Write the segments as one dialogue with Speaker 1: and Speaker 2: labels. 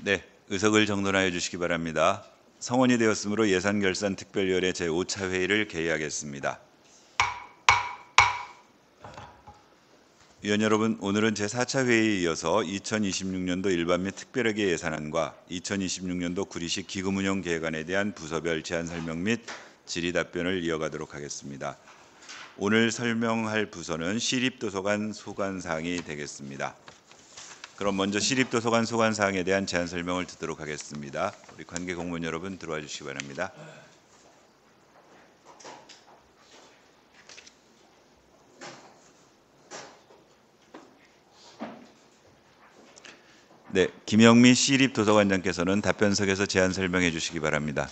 Speaker 1: 네, 의석을 정돈하여 주시기 바랍니다. 성원이 되었으므로 예산결산특별위원회 제5차 회의를 개의하겠습니다. 위원 여러분, 오늘은 제4차 회의에 이어서 2026년도 일반 및 특별회계 예산안과 2026년도 구리시 기금운용 계획안에 대한 부서별 제안 설명 및 질의 답변을 이어가도록 하겠습니다. 오늘 설명할 부서는 시립도서관 소관사항이 되겠습니다. 그럼 먼저 시립도서관 소관사항에 대한 제안 설명을 듣도록 하겠습니다. 우리 관계 공무원 여러분 들어와 주시기 바랍니다. 네, 김영미 시립도서관장께서는 답변석에서 제안 설명해 주시기 바랍니다.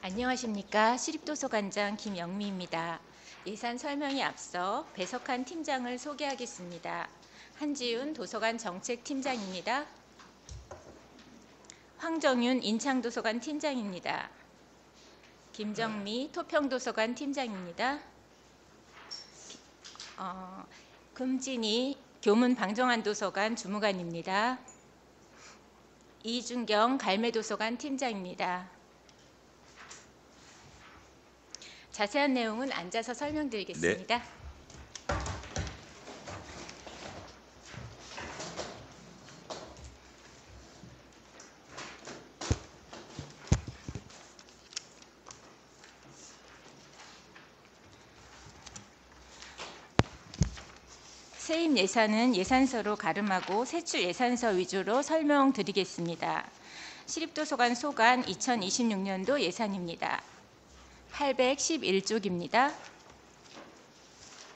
Speaker 2: 안녕하십니까. 시립도서관장 김영미입니다. 예산 설명에 앞서 배석한 팀장을 소개하겠습니다. 한지윤 도서관 정책팀장입니다. 황정윤 인창도서관 팀장입니다. 김정미 토평도서관 팀장입니다. 금진희 교문방정환도서관 주무관입니다. 이준경 갈매도서관 팀장입니다. 자세한 내용은 앉아서 설명드리겠습니다.
Speaker 1: 네.
Speaker 2: 세입 예산은 예산서로 가름하고 세출 예산서 위주로 설명드리겠습니다. 시립도서관 소관 2026년도 예산입니다. 811쪽입니다.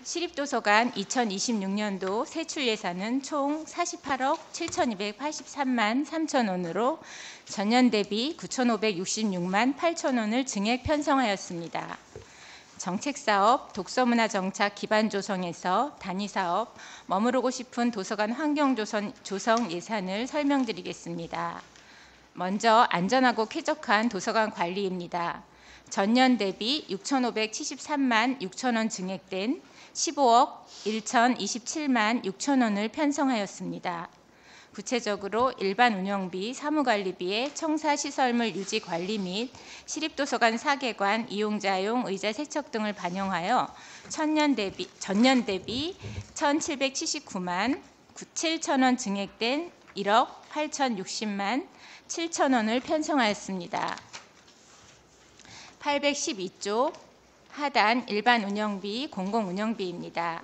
Speaker 2: 시립도서관 2026년도 세출 예산은 총 48억 7,283만 3천 원으로 전년 대비 9,566만 8천 원을 증액 편성하였습니다. 정책사업 독서문화 정착 기반 조성에서 단위사업 머무르고 싶은 도서관 환경 조성 예산을 설명드리겠습니다. 먼저 안전하고 쾌적한 도서관 관리입니다. 전년 대비 6,573만 6천 원 증액된 15억 1,027만 6천 원을 편성하였습니다. 구체적으로 일반 운영비, 사무관리비의 청사시설물 유지 관리 및 시립도서관 사계관, 이용자용, 의자 세척 등을 반영하여 전년 대비 1,779만 7천 원 증액된 1억 8,060만 7천 원을 편성하였습니다. 812쪽 하단 일반 운영비, 공공 운영비입니다.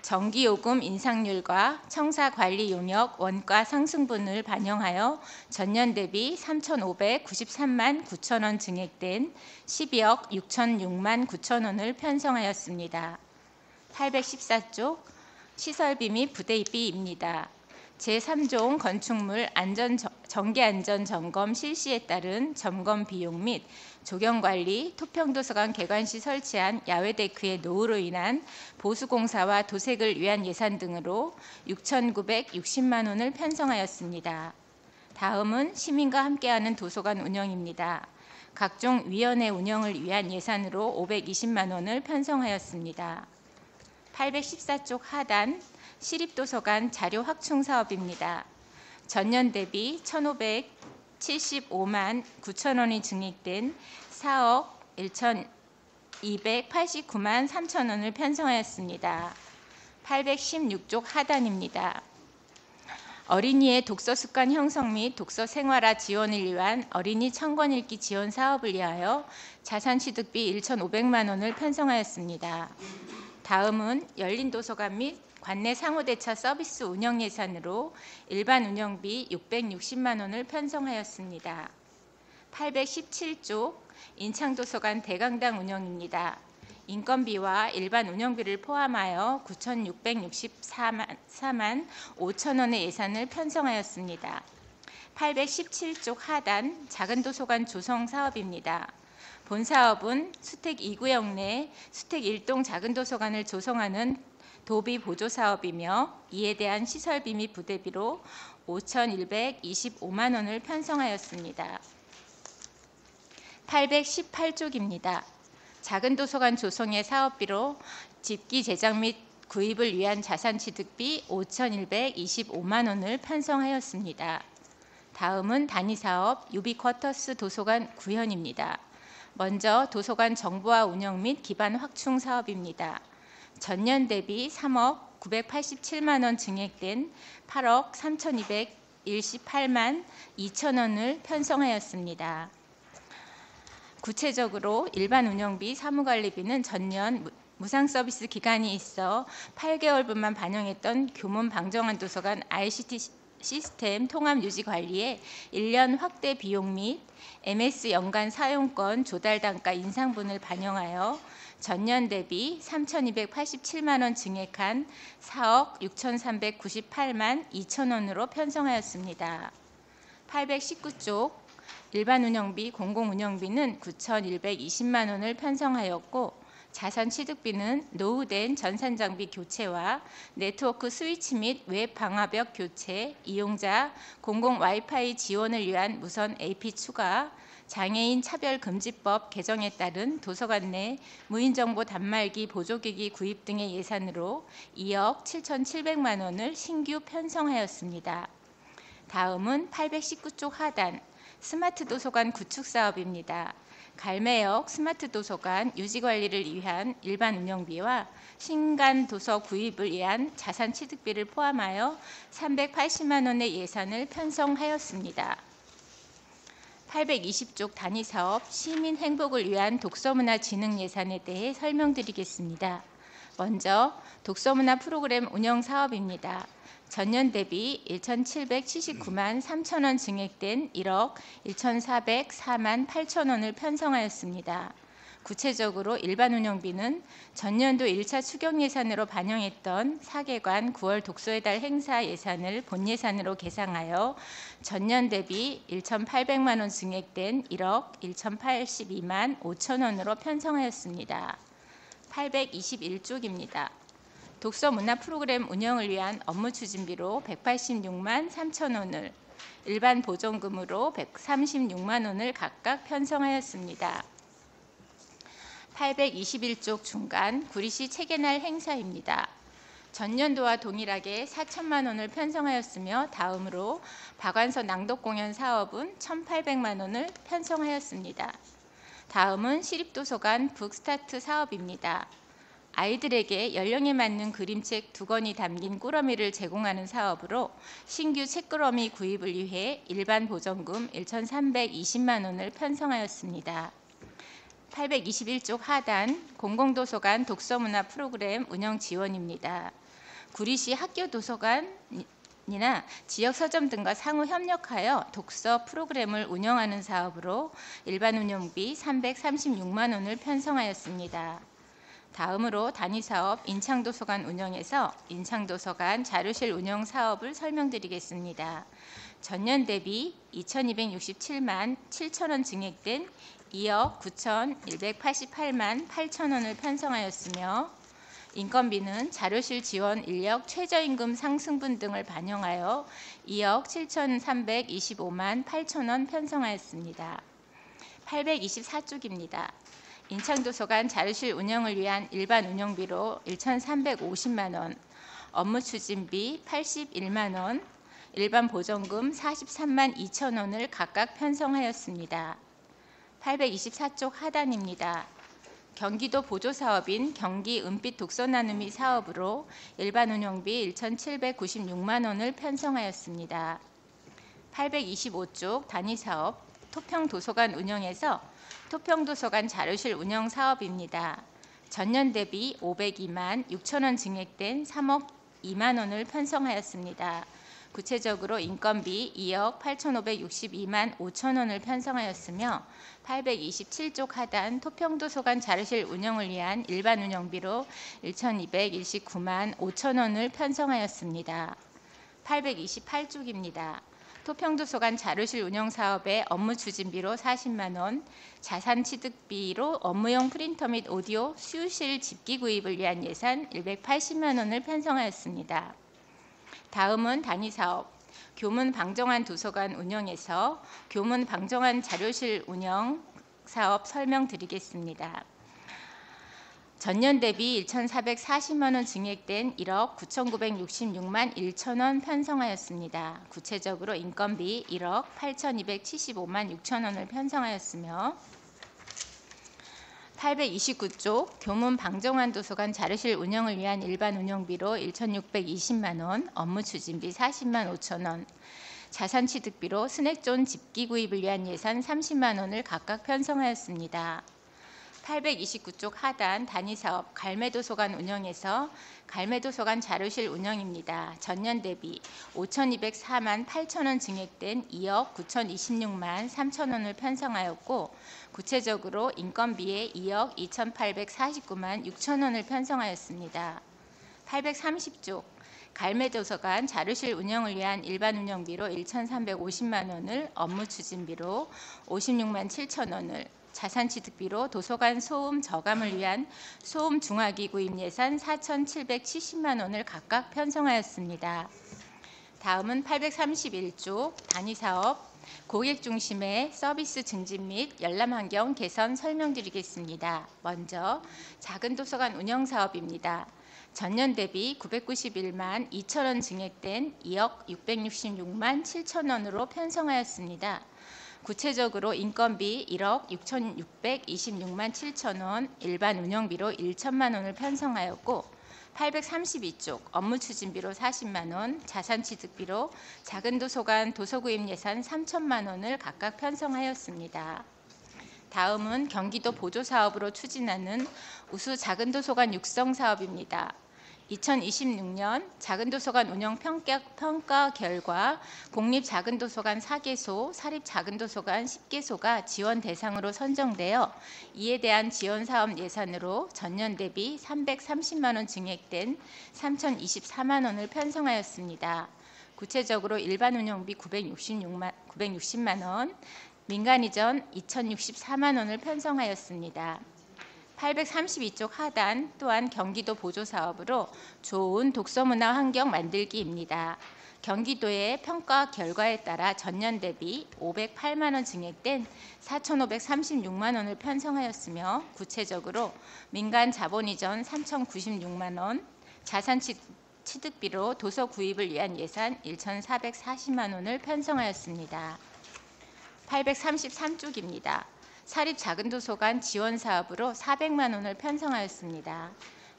Speaker 2: 전기요금 인상률과 청사관리 용역 원가 상승분을 반영하여 전년 대비 3,593만 9천 원 증액된 12억 6,006만 9천 원을 편성하였습니다. 814쪽 시설비 및 부대비입니다. 제3종 건축물 정기안전점검 실시에 따른 점검 비용 및 조경관리, 토평도서관 개관시 설치한 야외데크의 노후로 인한 보수공사와 도색을 위한 예산 등으로 6,960만 원을 편성하였습니다. 다음은 시민과 함께하는 도서관 운영입니다. 각종 위원회 운영을 위한 예산으로 520만 원을 편성하였습니다. 814쪽 하단 시립도서관 자료 확충 사업입니다. 전년 대비 1,575만 9천 원이 증액된 4억 1,289만 3천 원을 편성하였습니다. 816쪽 하단입니다. 어린이의 독서 습관 형성 및 독서 생활화 지원을 위한 어린이 천권 읽기 지원 사업을 위하여 자산취득비 1,500만 원을 편성하였습니다. 다음은 열린 도서관 및 관내 상호대차 서비스 운영 예산으로 일반 운영비 660만 원을 편성하였습니다. 817쪽 인창도서관 대강당 운영입니다. 인건비와 일반 운영비를 포함하여 9,664만 5천 원의 예산을 편성하였습니다. 817쪽 하단 작은 도서관 조성 사업입니다. 본 사업은 수택 2구역 내 수택 1동 작은 도서관을 조성하는 도비 보조 사업이며 이에 대한 시설비 및 부대비로 5,125만 원을 편성하였습니다. 818쪽입니다. 작은 도서관 조성의 사업비로 집기 제작 및 구입을 위한 자산취득비 5,125만 원을 편성하였습니다. 다음은 단위사업 유비쿼터스 도서관 구현입니다. 먼저 도서관 정보화 운영 및 기반 확충 사업입니다. 전년 대비 3억 987만 원 증액된 8억 3,218만 2천 원을 편성하였습니다. 구체적으로 일반 운영비, 사무관리비는 전년 무상 서비스 기간이 있어 8개월분만 반영했던 교문 방정환 도서관 ICT 시스템 통합 유지 관리에 1년 확대 비용 및 MS 연간 사용권 조달 단가 인상분을 반영하여 전년 대비 3,287만 원 증액한 4억 6,398만 2천 원으로 편성하였습니다. 819쪽 일반 운영비, 공공 운영비는 9,120만 원을 편성하였고 자산 취득비는 노후된 전산 장비 교체와 네트워크 스위치 및 웹 방화벽 교체, 이용자 공공 와이파이 지원을 위한 무선 AP 추가, 장애인 차별금지법 개정에 따른 도서관 내 무인정보 단말기 보조기기 구입 등의 예산으로 2억 7,700만 원을 신규 편성하였습니다. 다음은 819쪽 하단 스마트 도서관 구축 사업입니다. 갈매역 스마트 도서관 유지 관리를 위한 일반 운영비와 신간 도서 구입을 위한 자산 취득비를 포함하여 380만 원의 예산을 편성하였습니다. 820쪽 단위 사업 시민 행복을 위한 독서문화 진흥 예산에 대해 설명드리겠습니다. 먼저 독서문화 프로그램 운영 사업입니다. 전년 대비 1,779만 3천 원 증액된 1억 1,404만 8천 원을 편성하였습니다. 구체적으로 일반 운영비는 전년도 1차 추경 예산으로 반영했던 사계관 9월 독서의 달 행사 예산을 본 예산으로 계상하여 전년 대비 1,800만 원 증액된 1억 1,082만 5천 원으로 편성하였습니다. 821쪽입니다. 독서 문화 프로그램 운영을 위한 업무 추진비로 186만 3천 원을, 일반 보존금으로 136만 원을 각각 편성하였습니다. 821쪽 중간 구리시 책의 날 행사입니다. 전년도와 동일하게 4천만 원을 편성하였으며 다음으로 박완서 낭독 공연 사업은 1,800만 원을 편성하였습니다. 다음은 시립도서관 북스타트 사업입니다. 아이들에게 연령에 맞는 그림책 2권이 담긴 꾸러미를 제공하는 사업으로 신규 책꾸러미 구입을 위해 일반 보전금 1,320만 원을 편성하였습니다. 821쪽 하단 공공도서관 독서문화 프로그램 운영 지원입니다. 구리시 학교도서관이나 지역서점 등과 상호 협력하여 독서 프로그램을 운영하는 사업으로 일반 운영비 336만 원을 편성하였습니다. 다음으로 단위사업 인창도서관 운영에서 인창도서관 자료실 운영 사업을 설명드리겠습니다. 전년 대비 2,267만 7천 원 증액된 2억 9,188만 8천 원을 편성하였으며 인건비는 자료실 지원 인력 최저임금 상승분 등을 반영하여 2억 7,325만 8천 원 편성하였습니다. 824쪽입니다. 인창도서관 자료실 운영을 위한 일반 운영비로 1,350만 원, 업무 추진비 81만 원, 일반 보전금 43만 2천 원을 각각 편성하였습니다. 824쪽 하단입니다. 경기도 보조사업인 경기 은빛 독서 나눔이 사업으로 일반 운영비 1,796만 원을 편성하였습니다. 825쪽 단위사업 토평도서관 운영에서 토평도서관 자료실 운영 사업입니다. 전년 대비 502만 6천 원 증액된 3억 2만 원을 편성하였습니다. 구체적으로 인건비 2억 8,562만 5천 원을 편성하였으며 827쪽 하단 토평도서관 자료실 운영을 위한 일반 운영비로 1,229만 5천 원을 편성하였습니다. 828쪽입니다. 토평도서관 자료실 운영 사업의 업무 추진비로 40만 원, 자산 취득비로 업무용 프린터 및 오디오 수유실 집기 구입을 위한 예산 180만 원을 편성하였습니다. 다음은 단위사업 교문 방정환 도서관 운영에서 교문 방정환 자료실 운영 사업 설명드리겠습니다. 전년 대비 1,440만 원 증액된 1억 9,966만 1천 원 편성하였습니다. 구체적으로 인건비 1억 8,275만 6천 원을 편성하였으며 829쪽 교문 방정환 도서관 자료실 운영을 위한 일반 운영비로 1,620만 원, 업무 추진비 40만 5천 원, 자산 취득비로 스낵존 집기 구입을 위한 예산 30만 원을 각각 편성하였습니다. 829쪽 하단 단위사업 갈매도서관 운영에서 갈매도서관 자료실 운영입니다. 전년 대비 5,204만 8천 원 증액된 2억 9,026만 3천 원을 편성하였고 구체적으로 인건비에 2억 2,849만 6천 원을 편성하였습니다. 830쪽 갈매도서관 자료실 운영을 위한 일반 운영비로 1,350만 원을, 업무 추진비로 56만 7천 원을, 자산취득비로 도서관 소음 저감을 위한 소음 중화기 구입 예산 4,770만 원을 각각 편성하였습니다. 다음은 831조 단위사업 고객 중심의 서비스 증진 및 열람 환경 개선 설명드리겠습니다. 먼저 작은 도서관 운영 사업입니다. 전년 대비 991만 2천 원 증액된 2억 666만 7천 원으로 편성하였습니다. 구체적으로 인건비 1억 6,626만 7천 원, 일반 운영비로 1천만 원을 편성하였고 832쪽 업무 추진비로 40만 원, 자산취득비로 작은 도서관 도서구입 예산 3천만 원을 각각 편성하였습니다. 다음은 경기도 보조사업으로 추진하는 우수 작은 도서관 육성 사업입니다. 2026년 작은도서관 운영 평가 결과 공립 작은도서관 4개소, 사립 작은도서관 10개소가 지원 대상으로 선정되어 이에 대한 지원 사업 예산으로 전년 대비 330만 원 증액된 3,024만 원을 편성하였습니다. 구체적으로 일반 운영비 960만 원, 민간 이전 2,064만 원을 편성하였습니다. 832쪽 하단 또한 경기도 보조사업으로 좋은 독서문화 환경 만들기입니다. 경기도의 평가 결과에 따라 전년 대비 508만 원 증액된 4,536만 원을 편성하였으며 구체적으로 민간 자본 이전 3,096만 원, 자산 취득비로 도서 구입을 위한 예산 1,440만 원을 편성하였습니다. 833쪽입니다. 사립 작은도서관 지원사업으로 400만 원을 편성하였습니다.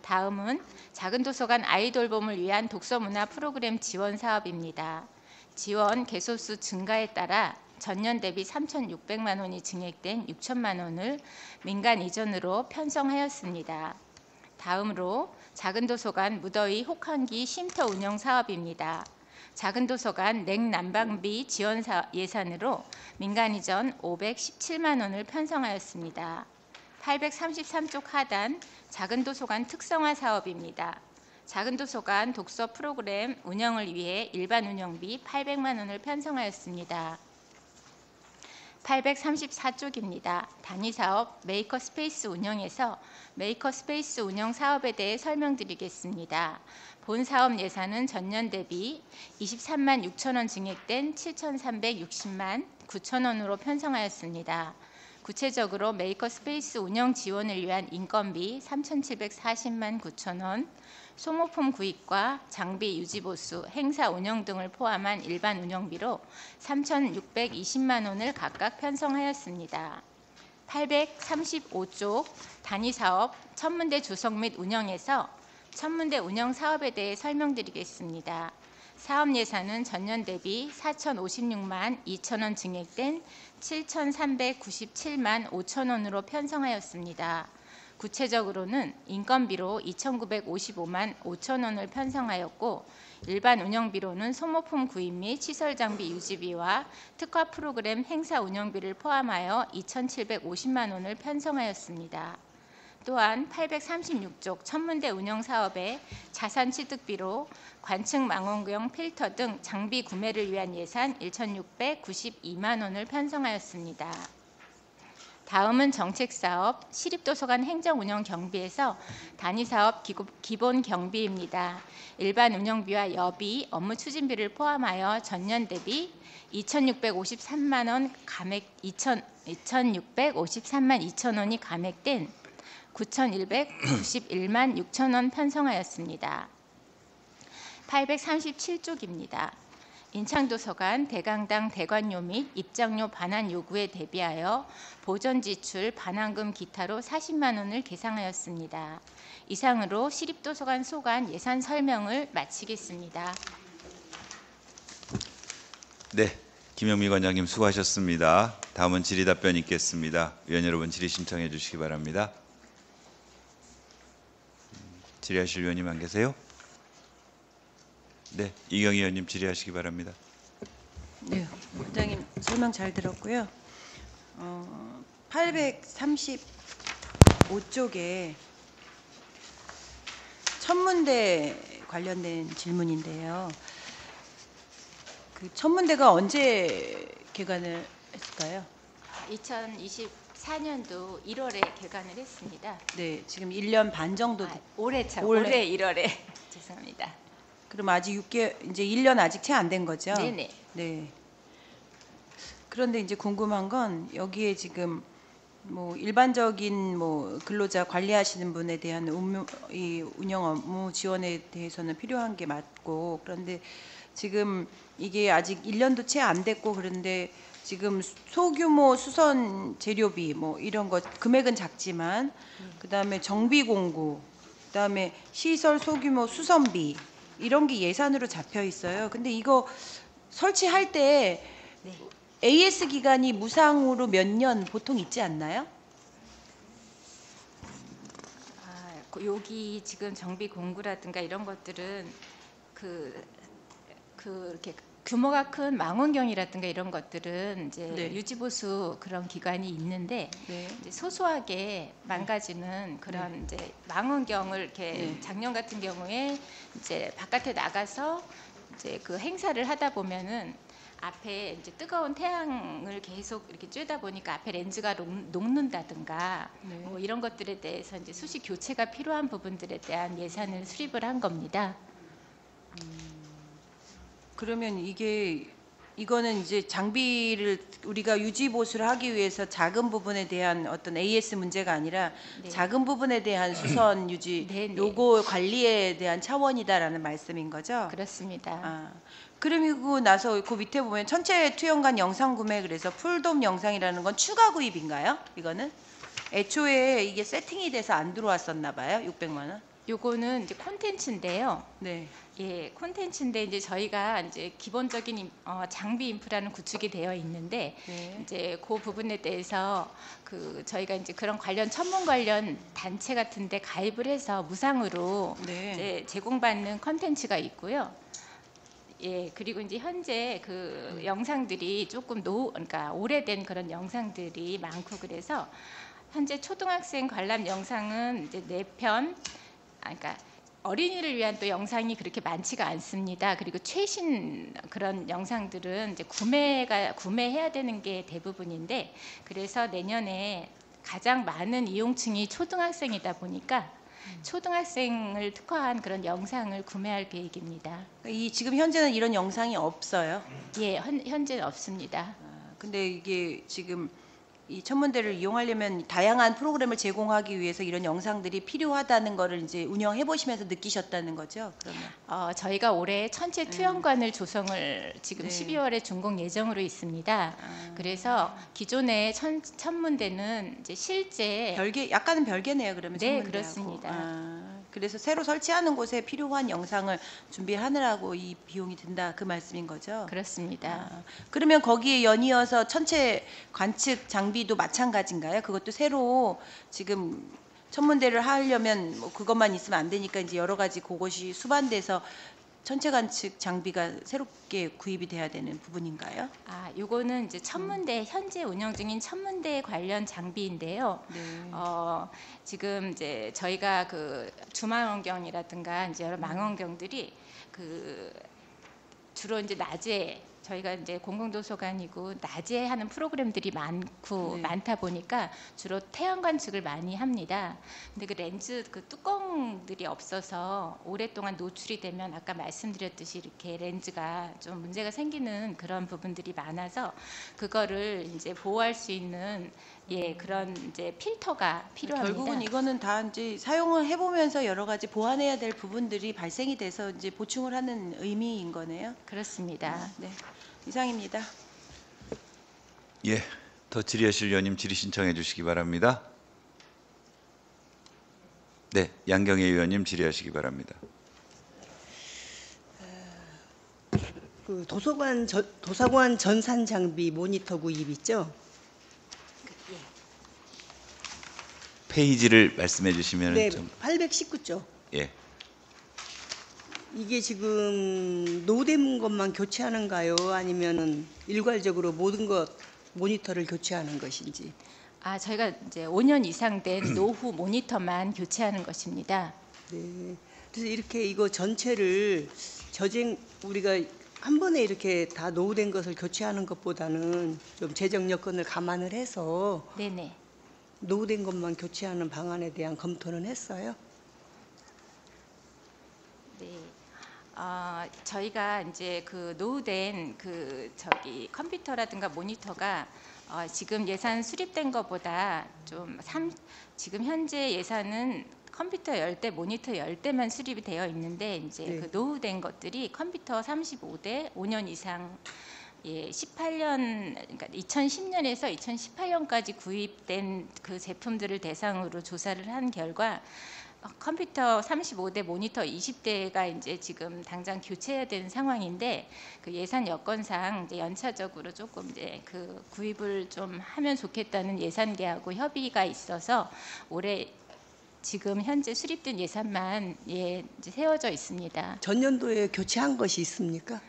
Speaker 2: 다음은 작은도서관 아이돌봄을 위한 독서문화 프로그램 지원 사업입니다. 지원 개소수 증가에 따라 전년 대비 3,600만 원이 증액된 6천만 원을 민간 이전으로 편성하였습니다. 다음으로 작은도서관 무더위 혹한기 쉼터 운영 사업입니다. 작은도서관 냉난방비 지원 예산으로 민간 이전 517만 원을 편성하였습니다. 833쪽 하단 작은도서관 특성화 사업입니다. 작은도서관 독서 프로그램 운영을 위해 일반 운영비 800만 원을 편성하였습니다. 834쪽입니다. 단위사업 메이커스페이스 운영에서 메이커스페이스 운영 사업에 대해 설명드리겠습니다. 본 사업 예산은 전년 대비 23만 6천 원 증액된 7,360만 9천 원으로 편성하였습니다. 구체적으로 메이커스페이스 운영 지원을 위한 인건비 3,740만 9천 원, 소모품 구입과 장비 유지보수, 행사 운영 등을 포함한 일반 운영비로 3,620만 원을 각각 편성하였습니다. 835쪽 단위사업 천문대 조성 및 운영에서 천문대 운영 사업에 대해 설명드리겠습니다. 사업 예산은 전년 대비 4,056만 2천 원 증액된 7,397만 5천 원으로 편성하였습니다. 구체적으로는 인건비로 2,955만 5천 원을 편성하였고 일반 운영비로는 소모품 구입 및 시설 장비 유지비와 특화 프로그램 행사 운영비를 포함하여 2,750만 원을 편성하였습니다. 또한 836쪽 천문대 운영 사업의 자산 취득비로 관측 망원경 필터 등 장비 구매를 위한 예산 1,692만 원을 편성하였습니다. 다음은 정책사업 시립도서관 행정운영 경비에서 단위사업 기본 경비입니다. 일반 운영비와 여비, 업무 추진비를 포함하여 전년 대비 2,653만 원 감액 2,653만 2천 원이 감액된 9,191만 6천 원 편성하였습니다. 837쪽입니다. 인창도서관 대강당 대관료 및 입장료 반환 요구에 대비하여 보전 지출 반환금 기타로 40만 원을 계상하였습니다. 이상으로 시립도서관 소관 예산 설명을 마치겠습니다.
Speaker 1: 네, 김영미 관장님 수고하셨습니다. 다음은 질의답변 있겠습니다. 위원 여러분 질의 신청해 주시기 바랍니다. 질의하실 위원님 안 계세요? 네, 이경희 의원님 질의하시기 바랍니다.
Speaker 3: 네, 원장님 설명 잘 들었고요. 835쪽에 천문대 관련된 질문인데요. 그 천문대가 언제 개관을 했을까요?
Speaker 2: 2024년도 1월에 개관을 했습니다.
Speaker 3: 네, 지금 1년 반 정도.
Speaker 2: 올해 1월에 죄송합니다.
Speaker 3: 그럼 아직 6개월, 이제 1년 아직 채 안 된 거죠?
Speaker 2: 네네.
Speaker 3: 네. 그런데 이제 궁금한 건 여기에 지금 뭐 일반적인 뭐 근로자 관리하시는 분에 대한 이 운영 업무 지원에 대해서는 필요한 게 맞고, 그런데 지금 이게 아직 1년도 채 안 됐고, 그런데 지금 소규모 수선 재료비 뭐 이런 거 금액은 작지만 그다음에 정비 공구, 그다음에 시설 소규모 수선비 이런 게 예산으로 잡혀 있어요. 근데 이거 설치할 때
Speaker 2: 네.
Speaker 3: AS 기간이 무상으로 몇 년 보통 있지 않나요?
Speaker 2: 여기 지금 정비 공구라든가 이런 것들은 이렇게 규모가 큰 망원경이라든가 이런 것들은 이제
Speaker 3: 네.
Speaker 2: 유지보수 그런 기간이 있는데
Speaker 3: 네.
Speaker 2: 이제 소소하게 망가지는 그런 이제 망원경을 이렇게
Speaker 3: 네.
Speaker 2: 작년 같은 경우에 이제 바깥에 나가서 이제 그 행사를 하다 보면은 앞에 이제 뜨거운 태양을 계속 이렇게 쬐다 보니까 앞에 렌즈가 녹는다든가
Speaker 3: 네.
Speaker 2: 뭐 이런 것들에 대해서 이제 수시 교체가 필요한 부분들에 대한 예산을 수립을 한 겁니다.
Speaker 3: 그러면 이거는 이제 장비를 우리가 유지 보수를 하기 위해서 작은 부분에 대한 어떤 AS 문제가 아니라
Speaker 2: 네.
Speaker 3: 작은 부분에 대한 수선 유지
Speaker 2: 네, 네.
Speaker 3: 요거 관리에 대한 차원이다라는 말씀인 거죠?
Speaker 2: 그렇습니다.
Speaker 3: 그리고 나서 그 밑에 보면 전체 투영관 영상 구매, 그래서 풀돔 영상이라는 건 추가 구입인가요? 이거는 애초에 이게 세팅이 돼서 안 들어왔었나 봐요. 600만 원.
Speaker 2: 요거는 이제 콘텐츠인데요.
Speaker 3: 네.
Speaker 2: 예, 콘텐츠인데 이제 저희가 이제 기본적인 장비 인프라는 구축이 되어 있는데
Speaker 3: 네.
Speaker 2: 이제 그 부분에 대해서 저희가 이제 그런 관련 천문 관련 단체 같은데 가입을 해서 무상으로
Speaker 3: 네.
Speaker 2: 이제 제공받는 콘텐츠가 있고요. 예, 그리고 이제 현재 영상들이 조금 그러니까 오래된 그런 영상들이 많고, 그래서 현재 초등학생 관람 영상은 이제 4편, 그러니까 어린이를 위한 또 영상이 그렇게 많지가 않습니다. 그리고 최신 그런 영상들은 이제 구매해야 되는 게 대부분인데, 그래서 내년에 가장 많은 이용층이 초등학생이다 보니까 초등학생을 특화한 그런 영상을 구매할 계획입니다.
Speaker 3: 지금 현재는 이런 영상이 없어요.
Speaker 2: 예, 현재는 없습니다.
Speaker 3: 근데 이게 지금 이 천문대를 이용하려면 다양한 프로그램을 제공하기 위해서 이런 영상들이 필요하다는 거를 이제 운영해 보시면서 느끼셨다는 거죠. 그러면
Speaker 2: 저희가 올해 천체 투영관을 조성을 지금
Speaker 3: 네.
Speaker 2: 12월에 준공 예정으로 있습니다. 그래서 기존의 천문대는 이제 실제
Speaker 3: 약간은 별개네요. 그러면
Speaker 2: 네,
Speaker 3: 천문대하고.
Speaker 2: 그렇습니다.
Speaker 3: 그래서 새로 설치하는 곳에 필요한 영상을 준비하느라고 이 비용이 든다, 그 말씀인 거죠.
Speaker 2: 그렇습니다.
Speaker 3: 그러면 거기에 연이어서 천체 관측 장비도 마찬가지인가요? 그것도 새로 지금 천문대를 하려면 뭐 그것만 있으면 안 되니까 이제 여러 가지 그것이 수반돼서 천체 관측 장비가 새롭게 구입이 돼야 되는 부분인가요?
Speaker 2: 요거는 이제 천문대 현재 운영 중인 천문대 관련 장비인데요.
Speaker 3: 네.
Speaker 2: 지금 이제 저희가 주망원경이라든가 이제 여러 망원경들이 주로 이제 낮에 저희가 이제 공공도서관이고 낮에 하는 프로그램들이
Speaker 3: 네.
Speaker 2: 많다 보니까 주로 태양 관측을 많이 합니다. 근데 그 렌즈 뚜껑들이 없어서 오랫동안 노출이 되면 아까 말씀드렸듯이 이렇게 렌즈가 좀 문제가 생기는 그런 부분들이 많아서 그거를 이제 보호할 수 있는 예, 그런 이제 필터가 필요합니다.
Speaker 3: 결국은 이거는 다 이제 사용을 해보면서 여러 가지 보완해야 될 부분들이 발생이 돼서 이제 보충을 하는 의미인 거네요.
Speaker 2: 그렇습니다.
Speaker 3: 네, 이상입니다.
Speaker 1: 예, 더 질의하실 의원님 질의 신청해 주시기 바랍니다. 네, 양경혜 의원님 질의하시기 바랍니다.
Speaker 4: 그 도서관 전산 장비 모니터 구입 있죠?
Speaker 1: 페이지를 말씀해 주시면
Speaker 4: 네,
Speaker 1: 좀
Speaker 4: 819조.
Speaker 1: 예.
Speaker 4: 이게 지금 노후된 것만 교체하는가요? 아니면은 일괄적으로 모든 것 모니터를 교체하는 것인지?
Speaker 2: 저희가 이제 5년 이상 된 노후 모니터만 교체하는 것입니다.
Speaker 4: 네. 그래서 이렇게 이거 전체를 우리가 한 번에 이렇게 다 노후된 것을 교체하는 것보다는 좀 재정 여건을 감안을 해서
Speaker 2: 네네.
Speaker 4: 노후된 것만 교체하는 방안에 대한 검토는 했어요.
Speaker 2: 네. 저희가 이제 그 노후된 컴퓨터라든가 모니터가 지금 예산 수립된 것보다 지금 현재 예산은 컴퓨터 10대, 모니터 10대만 수립이 되어 있는데 이제
Speaker 4: 네.
Speaker 2: 그 노후된 것들이 컴퓨터 35대, 5년 이상 18년, 그러니까 2010년에서 2018년까지 구입된 그 제품들을 대상으로 조사를 한 결과 컴퓨터 35대, 모니터 20대가 이제 지금 당장 교체해야 되는 상황인데 그 예산 여건상 이제 연차적으로 조금 이제 그 구입을 좀 하면 좋겠다는 예산계하고 협의가 있어서 올해 지금 현재 수립된 예산만 이제 세워져 있습니다.
Speaker 4: 전년도에 교체한 것이 있습니까?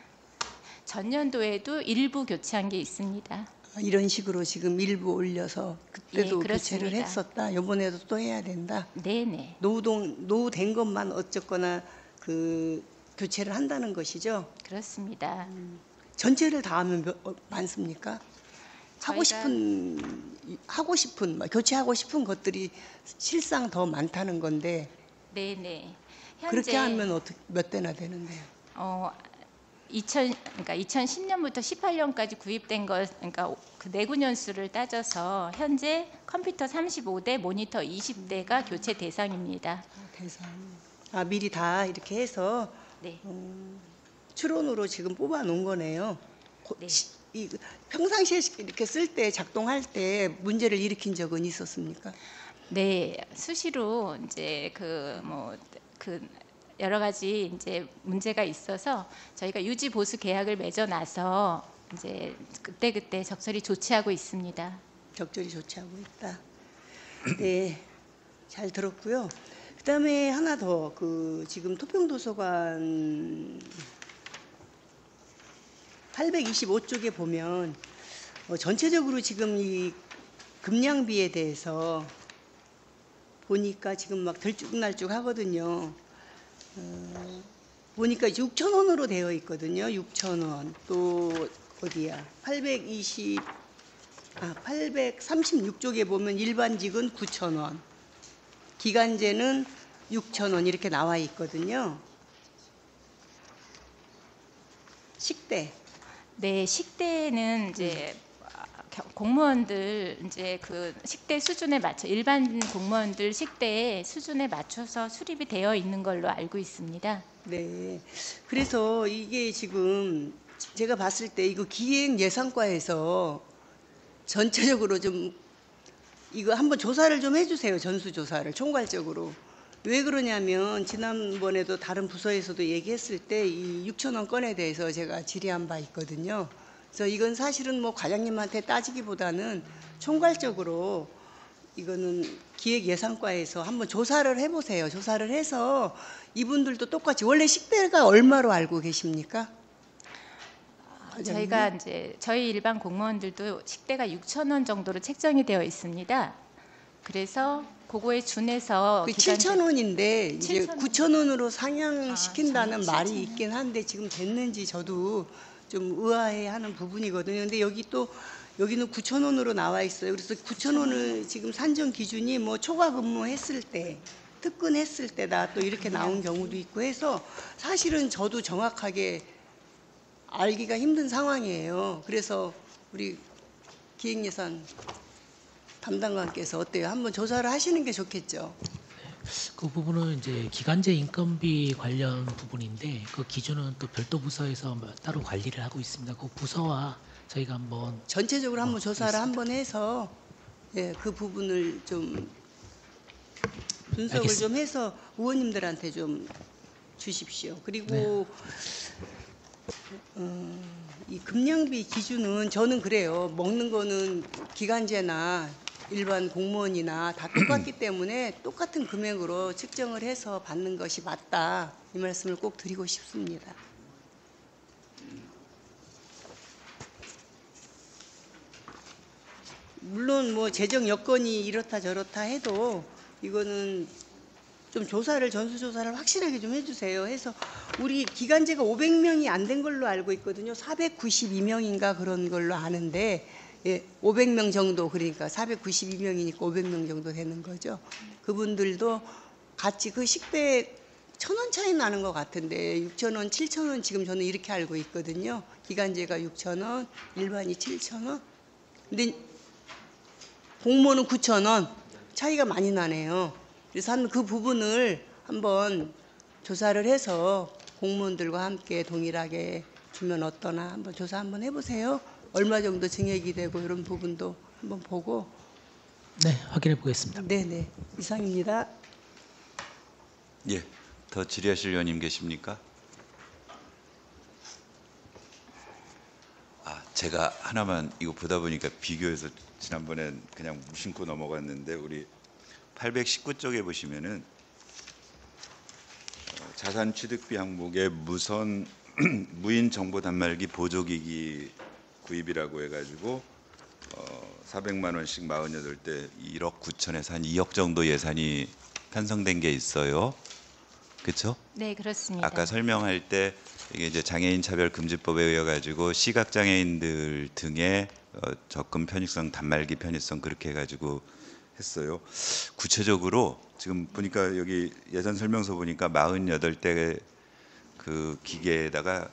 Speaker 2: 전년도에도 일부 교체한 게 있습니다.
Speaker 4: 이런 식으로 지금 일부 올려서 그때도
Speaker 2: 예,
Speaker 4: 교체를
Speaker 2: 그렇습니다.
Speaker 4: 했었다. 이번에도 또 해야 된다.
Speaker 2: 네네.
Speaker 4: 노후된 것만 어쨌거나 그 교체를 한다는 것이죠.
Speaker 2: 그렇습니다.
Speaker 4: 전체를 다 하면 많습니까?
Speaker 2: 저희가-
Speaker 4: 교체하고 싶은 것들이 실상 더 많다는 건데
Speaker 2: 네네.
Speaker 4: 그렇게 하면 몇 대나 되는데요?
Speaker 2: 그러니까 2010년부터 18년까지 구입된 것, 그러니까 그 내구 년수를 따져서 현재 컴퓨터 35대, 모니터 20대가 교체 대상입니다.
Speaker 4: 대상. 미리 다 이렇게 해서
Speaker 2: 네.
Speaker 4: 추론으로 지금 뽑아 놓은 거네요.
Speaker 2: 네.
Speaker 4: 평상시에 이렇게 쓸 때 작동할 때 문제를 일으킨 적은 있었습니까?
Speaker 2: 네, 수시로 이제 여러 가지 이제 문제가 있어서 저희가 유지 보수 계약을 맺어놔서 이제 그때 적절히 조치하고 있습니다.
Speaker 4: 적절히 조치하고 있다. 네, 잘 들었고요. 그다음에 하나 더 지금 토평도서관 825쪽에 보면 전체적으로 지금 이 급량비에 대해서 보니까 지금 막 들쭉날쭉 하거든요. 보니까 6,000원으로 되어 있거든요. 6,000원. 또 어디야? 836쪽에 보면 일반직은 9,000원, 기간제는 6,000원 이렇게 나와 있거든요. 식대.
Speaker 2: 네, 식대는 이제 공무원들 이제 그 식대 수준에 맞춰 일반 공무원들 식대 수준에 맞춰서 수립이 되어 있는 걸로 알고 있습니다.
Speaker 4: 네. 그래서 이게 지금 제가 봤을 때 이거 기획예산과에서 전체적으로 좀 이거 한번 조사를 좀 해주세요. 전수조사를 총괄적으로. 왜 그러냐면 지난번에도 다른 부서에서도 얘기했을 때 이 6,000원 건에 대해서 제가 질의한 바 있거든요. 그래서 이건 사실은 뭐 과장님한테 따지기보다는 총괄적으로 이거는 기획예산과에서 한번 조사를 해보세요. 조사를 해서 이분들도 똑같이 원래 식대가 얼마로 알고 계십니까?
Speaker 2: 저희가 이제 저희 일반 공무원들도 식대가 6,000원 정도로 책정이 되어 있습니다. 그래서 그거에 준해서
Speaker 4: 7,000원인데 이제
Speaker 2: 7,000원.
Speaker 4: 9,000원으로 상향시킨다는
Speaker 2: 아,
Speaker 4: 말이
Speaker 2: 7,000원.
Speaker 4: 있긴 한데 지금 됐는지 저도 좀 의아해하는 부분이거든요. 근데 여기는 9,000원으로 나와 있어요. 그래서 9,000원을 지금 산정 기준이 뭐 초과 근무했을 때, 특근했을 때다 또 이렇게 나온 경우도 있고 해서 사실은 저도 정확하게 알기가 힘든 상황이에요. 그래서 우리 기획예산 담당관께서 어때요? 한번 조사를 하시는 게 좋겠죠.
Speaker 5: 그 부분은 이제 기간제 인건비 관련 부분인데 그 기준은 또 별도 부서에서 따로 관리를 하고 있습니다. 그 부서와 저희가 한번
Speaker 4: 전체적으로 한번 조사를
Speaker 5: 알겠습니다.
Speaker 4: 한번 해서 예, 그 부분을 좀 분석을
Speaker 5: 알겠습니다.
Speaker 4: 좀 해서 의원님들한테 좀 주십시오. 그리고 이 급량비 기준은 저는 그래요. 먹는 거는 기간제나 일반 공무원이나 다 똑같기 때문에 똑같은 금액으로 측정을 해서 받는 것이 맞다. 이 말씀을 꼭 드리고 싶습니다. 물론 뭐 재정 여건이 이렇다 저렇다 해도 이거는 좀 조사를 전수조사를 확실하게 좀 해주세요. 해서 우리 기간제가 500명이 안 된 걸로 알고 있거든요. 492명인가 그런 걸로 아는데 예, 500명 정도 그러니까 492명이니까 500명 정도 되는 거죠. 그분들도 같이 그 식대 1,000원 차이 나는 것 같은데 6,000원, 7,000원 지금 저는 이렇게 알고 있거든요. 기간제가 6,000원, 일반이 7,000원. 근데 공무원은 9,000원 차이가 많이 나네요. 그래서 그 부분을 한번 조사를 해서 공무원들과 함께 동일하게 주면 어떠나 한번 조사 한번 해보세요. 얼마 정도 증액이 되고 이런 부분도 한번 보고.
Speaker 5: 네, 확인해 보겠습니다.
Speaker 4: 네네, 이상입니다.
Speaker 1: 예, 더 질의하실 의원님 계십니까? 제가 하나만 이거 보다 보니까 비교해서 지난번엔 그냥 무심코 넘어갔는데 우리 819쪽에 보시면은 자산 취득비 항목에 무선 무인 정보 단말기 보조기기 구입이라고 해가지고 400만 원씩 48대 1억 9천에서 한 2억 정도 예산이 편성된 게 있어요. 그렇죠?
Speaker 2: 네, 그렇습니다.
Speaker 1: 아까 설명할 때 이게 이제 장애인 차별 금지법에 의해 가지고 시각 장애인들 등의 접근 편의성, 단말기 편의성 그렇게 해 가지고 했어요. 구체적으로 지금 보니까 여기 예산 설명서 보니까 48대 그 기계에다가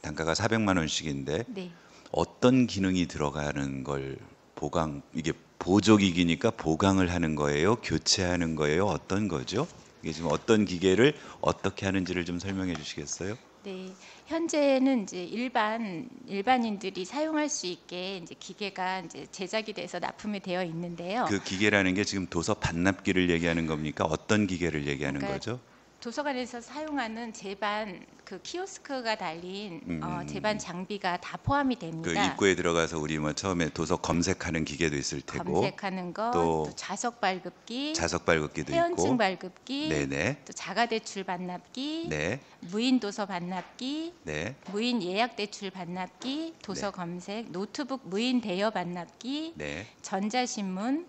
Speaker 1: 단가가 400만 원씩인데
Speaker 2: 네.
Speaker 1: 어떤 기능이 들어가는 걸 보강, 이게 보조기기니까 보강을 하는 거예요? 교체하는 거예요? 어떤 거죠? 이게 지금 어떤 기계를 어떻게 하는지를 좀 설명해 주시겠어요?
Speaker 2: 네, 현재는 이제 일반인들이 사용할 수 있게 이제 기계가 이제 제작이 돼서 납품이 되어 있는데요.
Speaker 1: 그 기계라는 게 지금 도서 반납기를 얘기하는 겁니까? 어떤 기계를 얘기하는
Speaker 2: 그러니까
Speaker 1: 거죠?
Speaker 2: 도서관에서 사용하는 제반 그 키오스크가 달린 제반 장비가 다 포함이
Speaker 1: 그
Speaker 2: 됩니다.
Speaker 1: 입구에 들어가서 우리 뭐 처음에 도서 검색하는 기계도 있을 테고
Speaker 2: 검색하는 거,
Speaker 1: 또
Speaker 2: 또 자석 발급기,
Speaker 1: 자석 발급기도
Speaker 2: 회원증
Speaker 1: 있고
Speaker 2: 발급기,
Speaker 1: 네네
Speaker 2: 또 자가 대출 반납기,
Speaker 1: 네
Speaker 2: 무인 도서 반납기,
Speaker 1: 네
Speaker 2: 무인 예약 대출 반납기, 도서
Speaker 1: 네.
Speaker 2: 검색, 노트북 무인 대여 반납기,
Speaker 1: 네.
Speaker 2: 전자신문,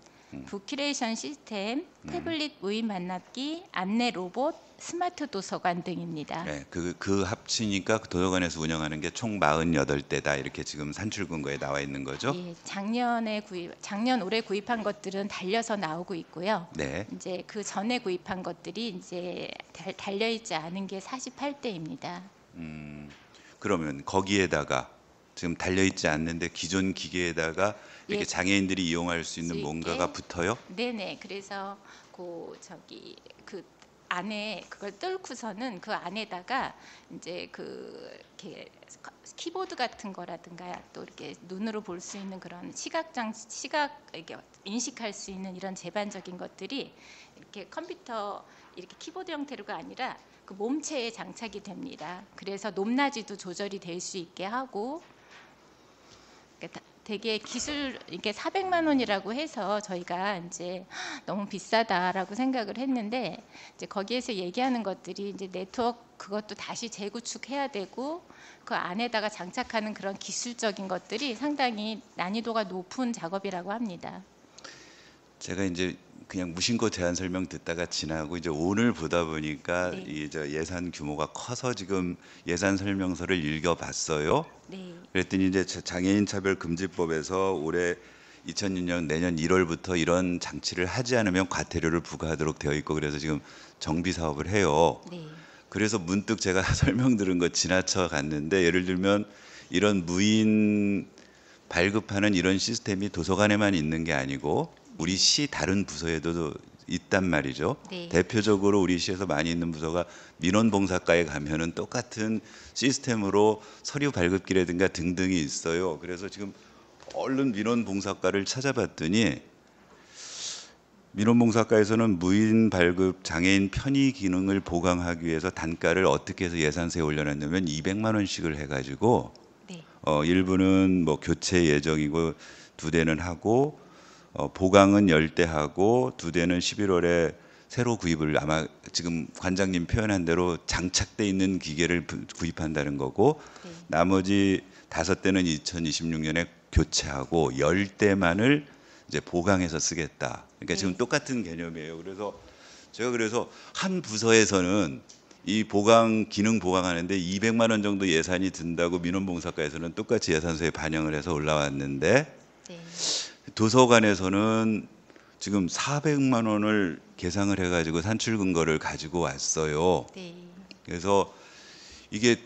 Speaker 2: 부큐레이션 시스템, 태블릿 무인 반납기, 안내 로봇, 스마트 도서관 등입니다.
Speaker 1: 네, 그 합치니까 그 도서관에서 운영하는 게 총 48대다 이렇게 지금 산출근거에 나와 있는 거죠?
Speaker 2: 예, 작년 올해 구입한 것들은 달려서 나오고 있고요.
Speaker 1: 네.
Speaker 2: 이제 그 전에 구입한 것들이 이제 달려 있지 않은 게 48대입니다.
Speaker 1: 그러면 거기에다가 지금 달려 있지 않는데 기존 기계에다가 이렇게
Speaker 2: 예.
Speaker 1: 장애인들이 이용할 수 있는
Speaker 2: 수 있게.
Speaker 1: 뭔가가 붙어요?
Speaker 2: 네네. 그래서 그 안에 그걸 뚫고서는 그 안에다가 이제 이렇게 키보드 같은 거라든가 또 이렇게 눈으로 볼 수 있는 그런 시각 이렇게 인식할 수 있는 이런 제반적인 것들이 이렇게 컴퓨터 이렇게 키보드 형태로가 아니라 그 몸체에 장착이 됩니다. 그래서 높낮이도 조절이 될 수 있게 하고 되게 기술 이게 400만 원이라고 해서 저희가 이제 너무 비싸다라고 생각을 했는데 이제 거기에서 얘기하는 것들이 이제 네트워크 그것도 다시 재구축해야 되고 그 안에다가 장착하는 그런 기술적인 것들이 상당히 난이도가 높은 작업이라고 합니다.
Speaker 1: 제가 이제 그냥 무심코 제안 설명 듣다가 지나고 이제 오늘 보다 보니까
Speaker 2: 네.
Speaker 1: 이제 예산 규모가 커서 지금 예산 설명서를 읽어봤어요.
Speaker 2: 네.
Speaker 1: 그랬더니 이제 장애인 차별 금지법에서 올해 2006년 내년 1월부터 이런 장치를 하지 않으면 과태료를 부과하도록 되어 있고 그래서 지금 정비 사업을 해요.
Speaker 2: 네.
Speaker 1: 그래서 문득 제가 설명 들은 거 지나쳐 갔는데 예를 들면 이런 무인 발급하는 이런 시스템이 도서관에만 있는 게 아니고 우리 시 다른 부서에도 있단 말이죠.
Speaker 2: 네.
Speaker 1: 대표적으로 우리 시에서 많이 있는 부서가 민원봉사과에 가면은 똑같은 시스템으로 서류 발급기라든가 등등이 있어요. 그래서 지금 얼른 민원봉사과를 찾아봤더니 민원봉사과에서는 무인 발급 장애인 편의 기능을 보강하기 위해서 단가를 어떻게 해서 예산서에 올려놨냐면 200만 원씩을 해가지고
Speaker 2: 네.
Speaker 1: 일부는 뭐 교체 예정이고 2대는 하고 보강은 10대 하고 2대는 11월에 새로 구입을 아마 지금 관장님 표현한 대로 장착돼 있는 기계를 구입한다는 거고
Speaker 2: 네.
Speaker 1: 나머지 5대는 2026년에 교체하고 10대만을 이제 보강해서 쓰겠다. 그러니까 지금
Speaker 2: 네.
Speaker 1: 똑같은 개념이에요. 그래서 제가 그래서 한 부서에서는 이 보강 기능 보강하는데 200만 원 정도 예산이 든다고 민원봉사과에서는 똑같이 예산서에 반영을 해서 올라왔는데
Speaker 2: 네.
Speaker 1: 도서관에서는 지금 400만 원을 계상을 해가지고 산출 근거를 가지고 왔어요.
Speaker 2: 네.
Speaker 1: 그래서 이게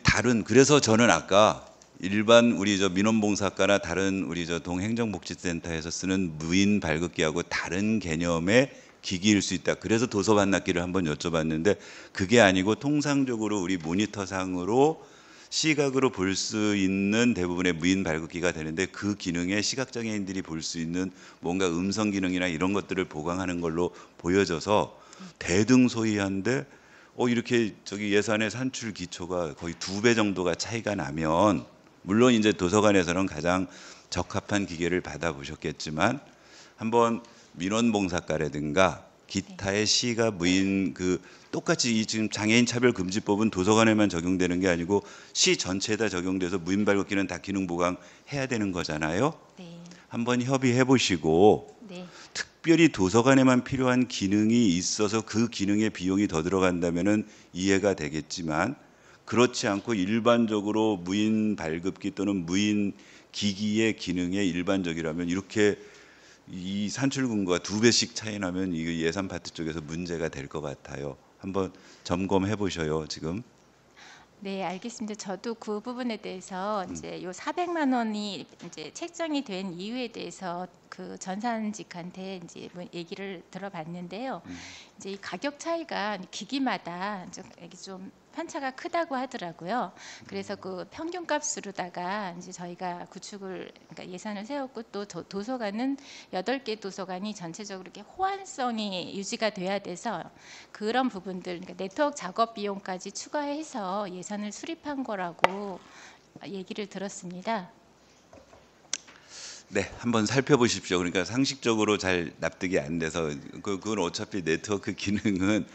Speaker 1: 그래서 저는 아까 일반 우리 저 민원봉사과나 다른 우리 저 동행정복지센터에서 쓰는 무인 발급기하고 다른 개념의 기기일 수 있다. 그래서 도서 반납기를 한번 여쭤봤는데 그게 아니고 통상적으로 우리 모니터상으로 시각으로 볼 수 있는 대부분의 무인 발급기가 되는데 그 기능에 시각장애인들이 볼 수 있는 뭔가 음성 기능이나 이런 것들을 보강하는 걸로 보여져서 대등소이한데 이렇게 저기 예산의 산출 기초가 거의 2배 정도가 차이가 나면 물론 이제 도서관에서는 가장 적합한 기계를 받아보셨겠지만 한번 민원봉사과라든가 기타의 시가 무인 똑같이 이 지금 장애인 차별금지법은 도서관에만 적용되는 게 아니고 시 전체에다 적용돼서 무인 발급기는 다 기능 보강해야 되는 거잖아요.
Speaker 2: 네.
Speaker 1: 한번 협의해 보시고
Speaker 2: 네.
Speaker 1: 특별히 도서관에만 필요한 기능이 있어서 그 기능에 비용이 더 들어간다면은 이해가 되겠지만 그렇지 않고 일반적으로 무인 발급기 또는 무인 기기의 기능에 일반적이라면 이렇게 이 산출 근거가 2배씩 차이 나면 이 예산 파트 쪽에서 문제가 될 것 같아요. 한번 점검해 보셔요, 지금.
Speaker 2: 네, 알겠습니다. 저도 그 부분에 대해서 이제 요 400만 원이 이제 책정이 된 이유에 대해서 그 전산직한테 이제 뭐 얘기를 들어봤는데요. 이제 이 가격 차이가 기기마다 좀 편차가 크다고 하더라고요. 그래서 그 평균값으로다가 이제 저희가 그러니까 예산을 세웠고 또 도서관은 8개 도서관이 전체적으로 이렇게 호환성이 유지가 돼야 돼서 그런 부분들, 그러니까 네트워크 작업 비용까지 추가해서 예산을 수립한 거라고 얘기를 들었습니다.
Speaker 1: 네, 한번 살펴보십시오. 그러니까 상식적으로 잘 납득이 안 돼서 그건 어차피 네트워크 기능은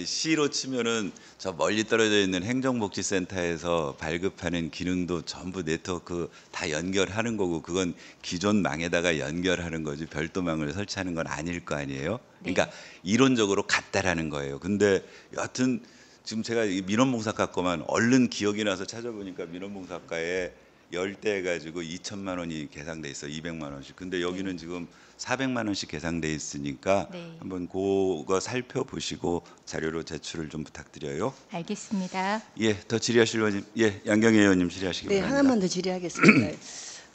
Speaker 1: C로 치면은 저 멀리 떨어져 있는 행정복지센터에서 발급하는 기능도 전부 네트워크 다 연결하는 거고 그건 기존 망에다가 연결하는 거지 별도망을 설치하는 건 아닐 거 아니에요. 그러니까 이론적으로 같다라는 거예요. 근데 여하튼 지금 제가 이 민원봉사과 거만 얼른 기억이 나서 찾아보니까 민원봉사과에 10대 해가지고 2천만 원이 계상돼 있어 200만 원씩. 근데 여기는 지금 400만 원씩 계상돼 있으니까
Speaker 2: 네.
Speaker 1: 한번 그거 살펴보시고 자료로 제출을 좀 부탁드려요.
Speaker 2: 알겠습니다.
Speaker 1: 예, 더 질의하실 의원님, 양경애 의원님 질의하시기
Speaker 4: 네,
Speaker 1: 바랍니다.
Speaker 4: 하나만 더 질의하겠습니다.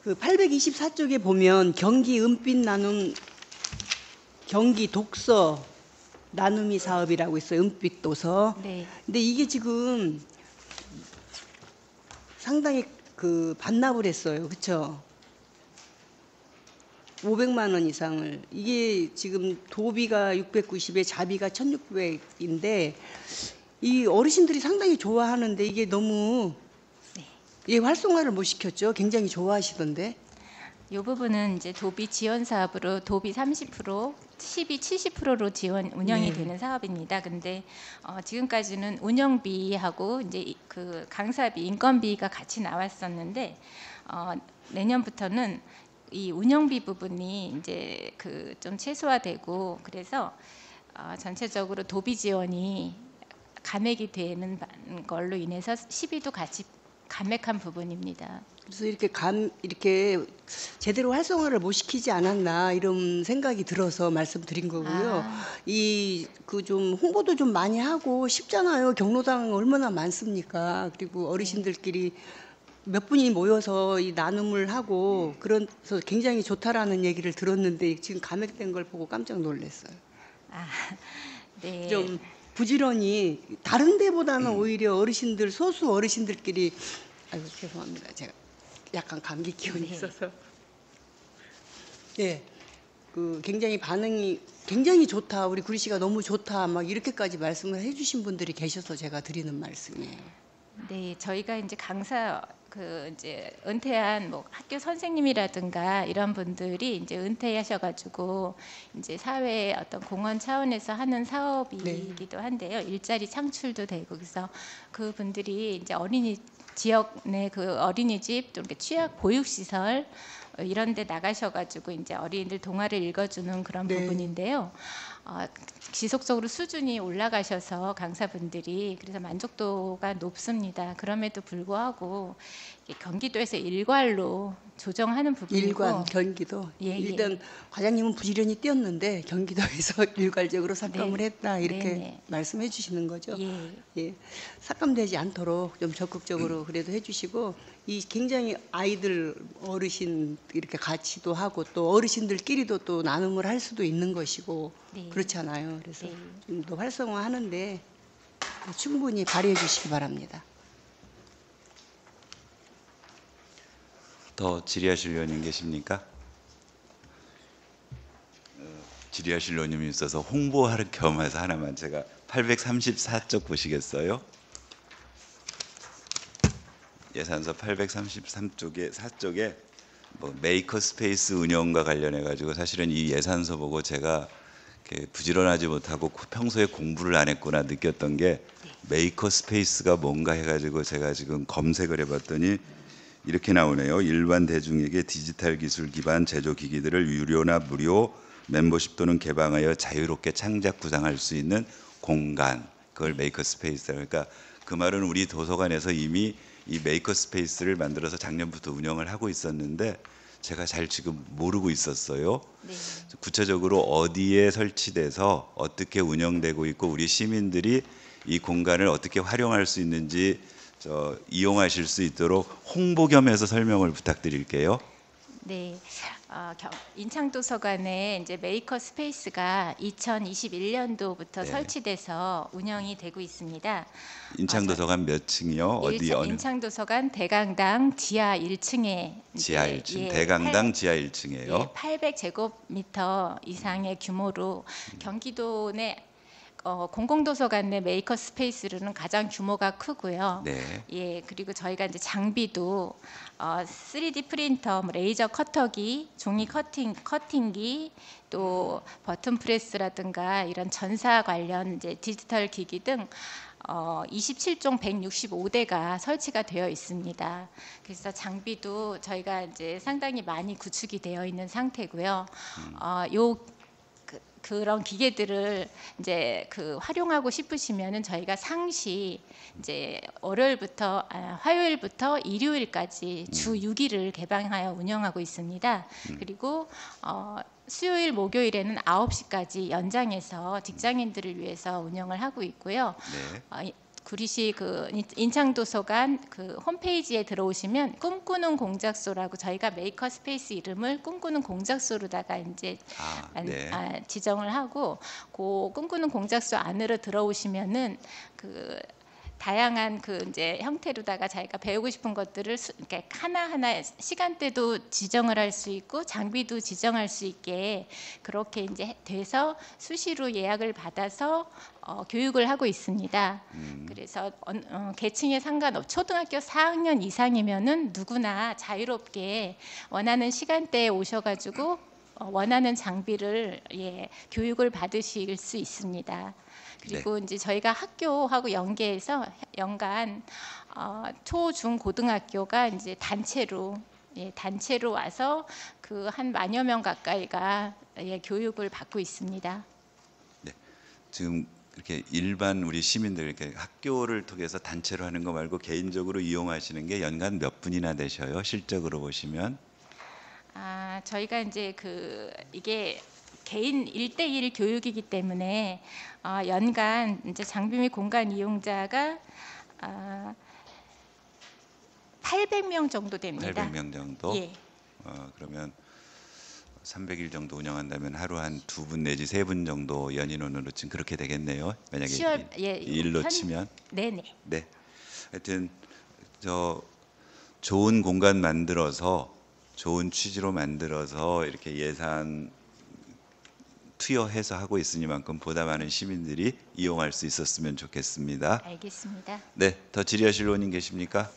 Speaker 4: 그 824쪽에 보면 경기 은빛 나눔 경기 독서 나눔이 사업이라고 있어요. 은빛 도서.
Speaker 2: 네.
Speaker 4: 근데 이게 지금 상당히 반납을 했어요. 그렇죠? 500만 원 이상을. 이게 지금 도비가 690에 자비가 1600인데 이 어르신들이 상당히 좋아하는데 이게 너무 활성화를 못 시켰죠. 굉장히 좋아하시던데.
Speaker 2: 이 부분은 이제 도비 지원 사업으로 도비 30%, 10이 70%로 운영이 되는 사업입니다. 근데 지금까지는 운영비하고 이제 그 강사비, 인건비가 같이 나왔었는데 내년부터는 이 운영비 부분이 이제 좀 최소화되고 그래서 전체적으로 도비 지원이 감액이 되는 걸로 인해서 10위도 같이 감액한 부분입니다.
Speaker 4: 그래서 이렇게 제대로 활성화를 못 시키지 않았나 이런 생각이 들어서 말씀드린 거고요. 좀 홍보도 좀 많이 하고 쉽잖아요. 경로당 얼마나 많습니까? 그리고 어르신들끼리 몇 분이 모여서 이 나눔을 하고 그래서 굉장히 좋다라는 얘기를 들었는데 지금 감액된 걸 보고 깜짝 놀랐어요.
Speaker 2: 아, 네.
Speaker 4: 좀 부지런히 다른 데보다는 오히려 어르신들 소수 어르신들끼리 아이고 죄송합니다. 제가 약간 감기 기운이
Speaker 2: 네.
Speaker 4: 있어서 네. 그 굉장히 반응이 굉장히 좋다. 우리 구리 씨가 너무 좋다. 막 이렇게까지 말씀을 해 주신 분들이 계셔서 제가 드리는 말씀이에요.
Speaker 2: 네, 저희가 이제 강사 이제 은퇴한 뭐 학교 선생님이라든가 이런 분들이 이제 은퇴하셔가지고 이제 사회 어떤 공헌 차원에서 하는 사업이기도 한데요. 일자리 창출도 되고 그래서 그 분들이 이제 어린이 지역 내 그 어린이집 또 이렇게 취약 보육시설 이런 데 나가셔가지고 이제 어린이들 동화를 읽어주는 그런
Speaker 4: 네.
Speaker 2: 부분인데요. 지속적으로 수준이 올라가셔서 강사분들이 그래서 만족도가 높습니다. 그럼에도 불구하고 이게 경기도에서 일괄로 조정하는 부분이고
Speaker 4: 일관 경기도
Speaker 2: 예, 예.
Speaker 4: 일단 과장님은 부지런히 뛰었는데 경기도에서 일괄적으로 삭감을
Speaker 2: 네.
Speaker 4: 했다 이렇게
Speaker 2: 네네.
Speaker 4: 말씀해 주시는 거죠.
Speaker 2: 예.
Speaker 4: 예, 삭감되지 않도록 좀 적극적으로 그래도 해주시고 이 굉장히 아이들 어르신 이렇게 같이도 하고 또 어르신들끼리도 또 나눔을 할 수도 있는 것이고
Speaker 2: 네.
Speaker 4: 그렇잖아요. 그래서
Speaker 2: 네.
Speaker 4: 좀 더 활성화하는데 충분히 발휘해 주시기 바랍니다.
Speaker 1: 더 질의하실 의원님 계십니까? 질의하실 의원님이 있어서 홍보할 겸해서 하나만 제가 834쪽 보시겠어요? 예산서 833쪽에 4쪽에 뭐 메이커 스페이스 운영과 관련해 가지고 사실은 이 예산서 보고 제가 이렇게 부지런하지 못하고 평소에 공부를 안 했구나 느꼈던 게 메이커 스페이스가 뭔가 해가지고 제가 지금 검색을 해봤더니 이렇게 나오네요. 일반 대중에게 디지털 기술 기반 제조 기기들을 유료나 무료 멤버십 또는 개방하여 자유롭게 창작 구상할 수 있는 공간, 그걸 메이커 스페이스. 그러니까 그 말은 우리 도서관에서 이미 이 메이커 스페이스를 만들어서 작년부터 운영을 하고 있었는데 제가 잘 지금 모르고 있었어요.
Speaker 2: 네.
Speaker 1: 구체적으로 어디에 설치돼서 어떻게 운영되고 있고 우리 시민들이 이 공간을 어떻게 활용할 수 있는지 이용하실 수 있도록 홍보 겸해서 설명을 부탁드릴게요.
Speaker 2: 네, 인창도서관에 이제 메이커 스페이스가 2021년도부터
Speaker 1: 네.
Speaker 2: 설치돼서 운영이 되고 있습니다.
Speaker 1: 인창도서관 몇 층이요? 어디 어느?
Speaker 2: 인창도서관 대강당 지하 1층에
Speaker 1: 지하 1층. 대강당 지하 1층이에요.
Speaker 2: 800제곱미터 이상의 규모로 경기도 내 공공도서관 내 메이커 스페이스로는 가장 규모가 크고요.
Speaker 1: 네.
Speaker 2: 예, 그리고 저희가 이제 장비도 3D 프린터, 뭐 레이저 커터기, 종이 커팅기, 또 버튼 프레스라든가 이런 전사 관련 이제 디지털 기기 등 27종 165대가 설치가 되어 있습니다. 그래서 장비도 저희가 이제 상당히 많이 구축이 되어 있는 상태고요. 그런 기계들을 이제 활용하고 싶으시면은 저희가 상시 이제 화요일부터 일요일까지 주 6일을 개방하여 운영하고 있습니다. 그리고 수요일 목요일에는 9시까지 연장해서 직장인들을 위해서 운영을 하고 있고요.
Speaker 1: 네.
Speaker 2: 구리시 인창도서관 홈페이지에 들어오시면 꿈꾸는 공작소라고 저희가 메이커 스페이스 이름을 꿈꾸는 공작소로다가 이제
Speaker 1: 네.
Speaker 2: 지정을 하고 그 꿈꾸는 공작소 안으로 들어오시면은 다양한 이제 형태로다가 자기가 배우고 싶은 것들을 이렇게 하나하나 시간대도 지정을 할 수 있고 장비도 지정할 수 있게 그렇게 이제 돼서 수시로 예약을 받아서 교육을 하고 있습니다. 그래서 계층에 상관없이 초등학교 4학년 이상이면은 누구나 자유롭게 원하는 시간대에 오셔가지고 원하는 장비를 교육을 받으실 수 있습니다. 그리고 이제 저희가 학교하고 연계해서 연간 초, 중, 고등학교가 이제 단체로 와서 한 10,000여 명 가까이가 교육을 받고 있습니다.
Speaker 1: 네. 지금 이렇게 일반 우리 시민들 이렇게 학교를 통해서 단체로 하는 거 말고 개인적으로 이용하시는 게 연간 몇 분이나 되셔요? 실적으로 보시면?
Speaker 2: 저희가 이제 이게 개인 1대1 교육이기 때문에 연간 이제 장비 및 공간 이용자가 800명 정도 됩니다.
Speaker 1: 800명 정도.
Speaker 2: 예.
Speaker 1: 그러면 300일 정도 운영한다면 하루 한 2분 내지 3분 정도 연인원으로 지금 그렇게 되겠네요. 만약에
Speaker 2: 10월
Speaker 1: 일로 치면.
Speaker 2: 네네.
Speaker 1: 네. 하여튼 좋은 공간 만들어서 좋은 취지로 만들어서 이렇게 예산 투여해서 하고 있으니만큼 보다 많은 시민들이 이용할 수 있었으면 좋겠습니다.
Speaker 2: 알겠습니다.
Speaker 1: 네, 더 질의하실 의원님 계십니까?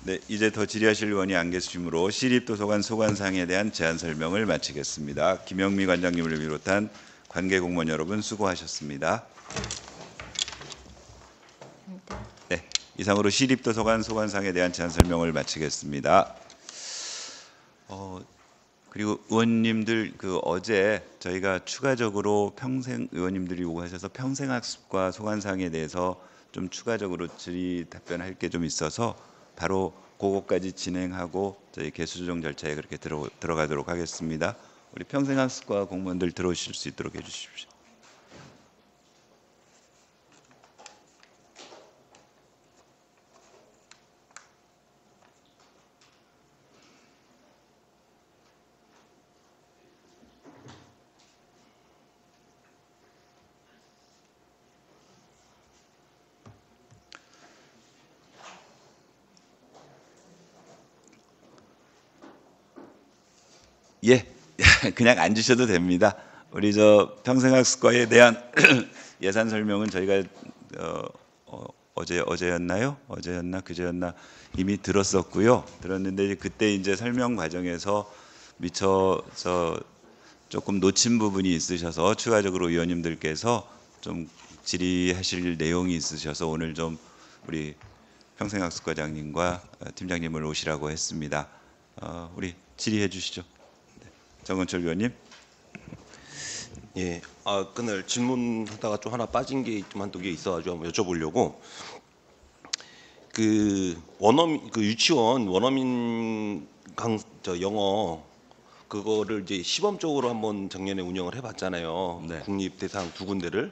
Speaker 1: 네, 이제 더 질의하실 의원이 안 계시므로 시립도서관 소관사항에 대한 제안 설명을 마치겠습니다. 김영미 관장님을 비롯한 관계 공무원 여러분 수고하셨습니다. 네, 이상으로 시립도서관 소관사항에 대한 제안 설명을 마치겠습니다. 그리고 의원님들 어제 저희가 추가적으로 의원님들이 요구하셔서 평생학습과 소관사항에 대해서 좀 추가적으로 질의 답변할 게 좀 있어서 바로 그것까지 진행하고 저희 개수조정 절차에 그렇게 들어가도록 하겠습니다. 우리 평생학습과 공무원들 들어오실 수 있도록 해주십시오. 예, 그냥 앉으셔도 됩니다. 우리 평생학습과에 대한 예산 설명은 저희가 어제였나요? 어제였나 그제였나 이미 들었었고요. 들었는데 그때 이제 설명 과정에서 미처 조금 놓친 부분이 있으셔서 추가적으로 의원님들께서 좀 질의하실 내용이 있으셔서 오늘 좀 우리 평생학습과장님과 팀장님을 오시라고 했습니다. 우리 질의해 주시죠. 정은철 의원님.
Speaker 6: 예, 그날 질문하다가 좀 하나 빠진 게 좀 한두 개 있어가지고 한번 여쭤보려고. 유치원 원어민 영어 그거를 이제 시범적으로 한번 작년에 운영을 해봤잖아요.
Speaker 1: 네.
Speaker 6: 국립 대상 2군데를.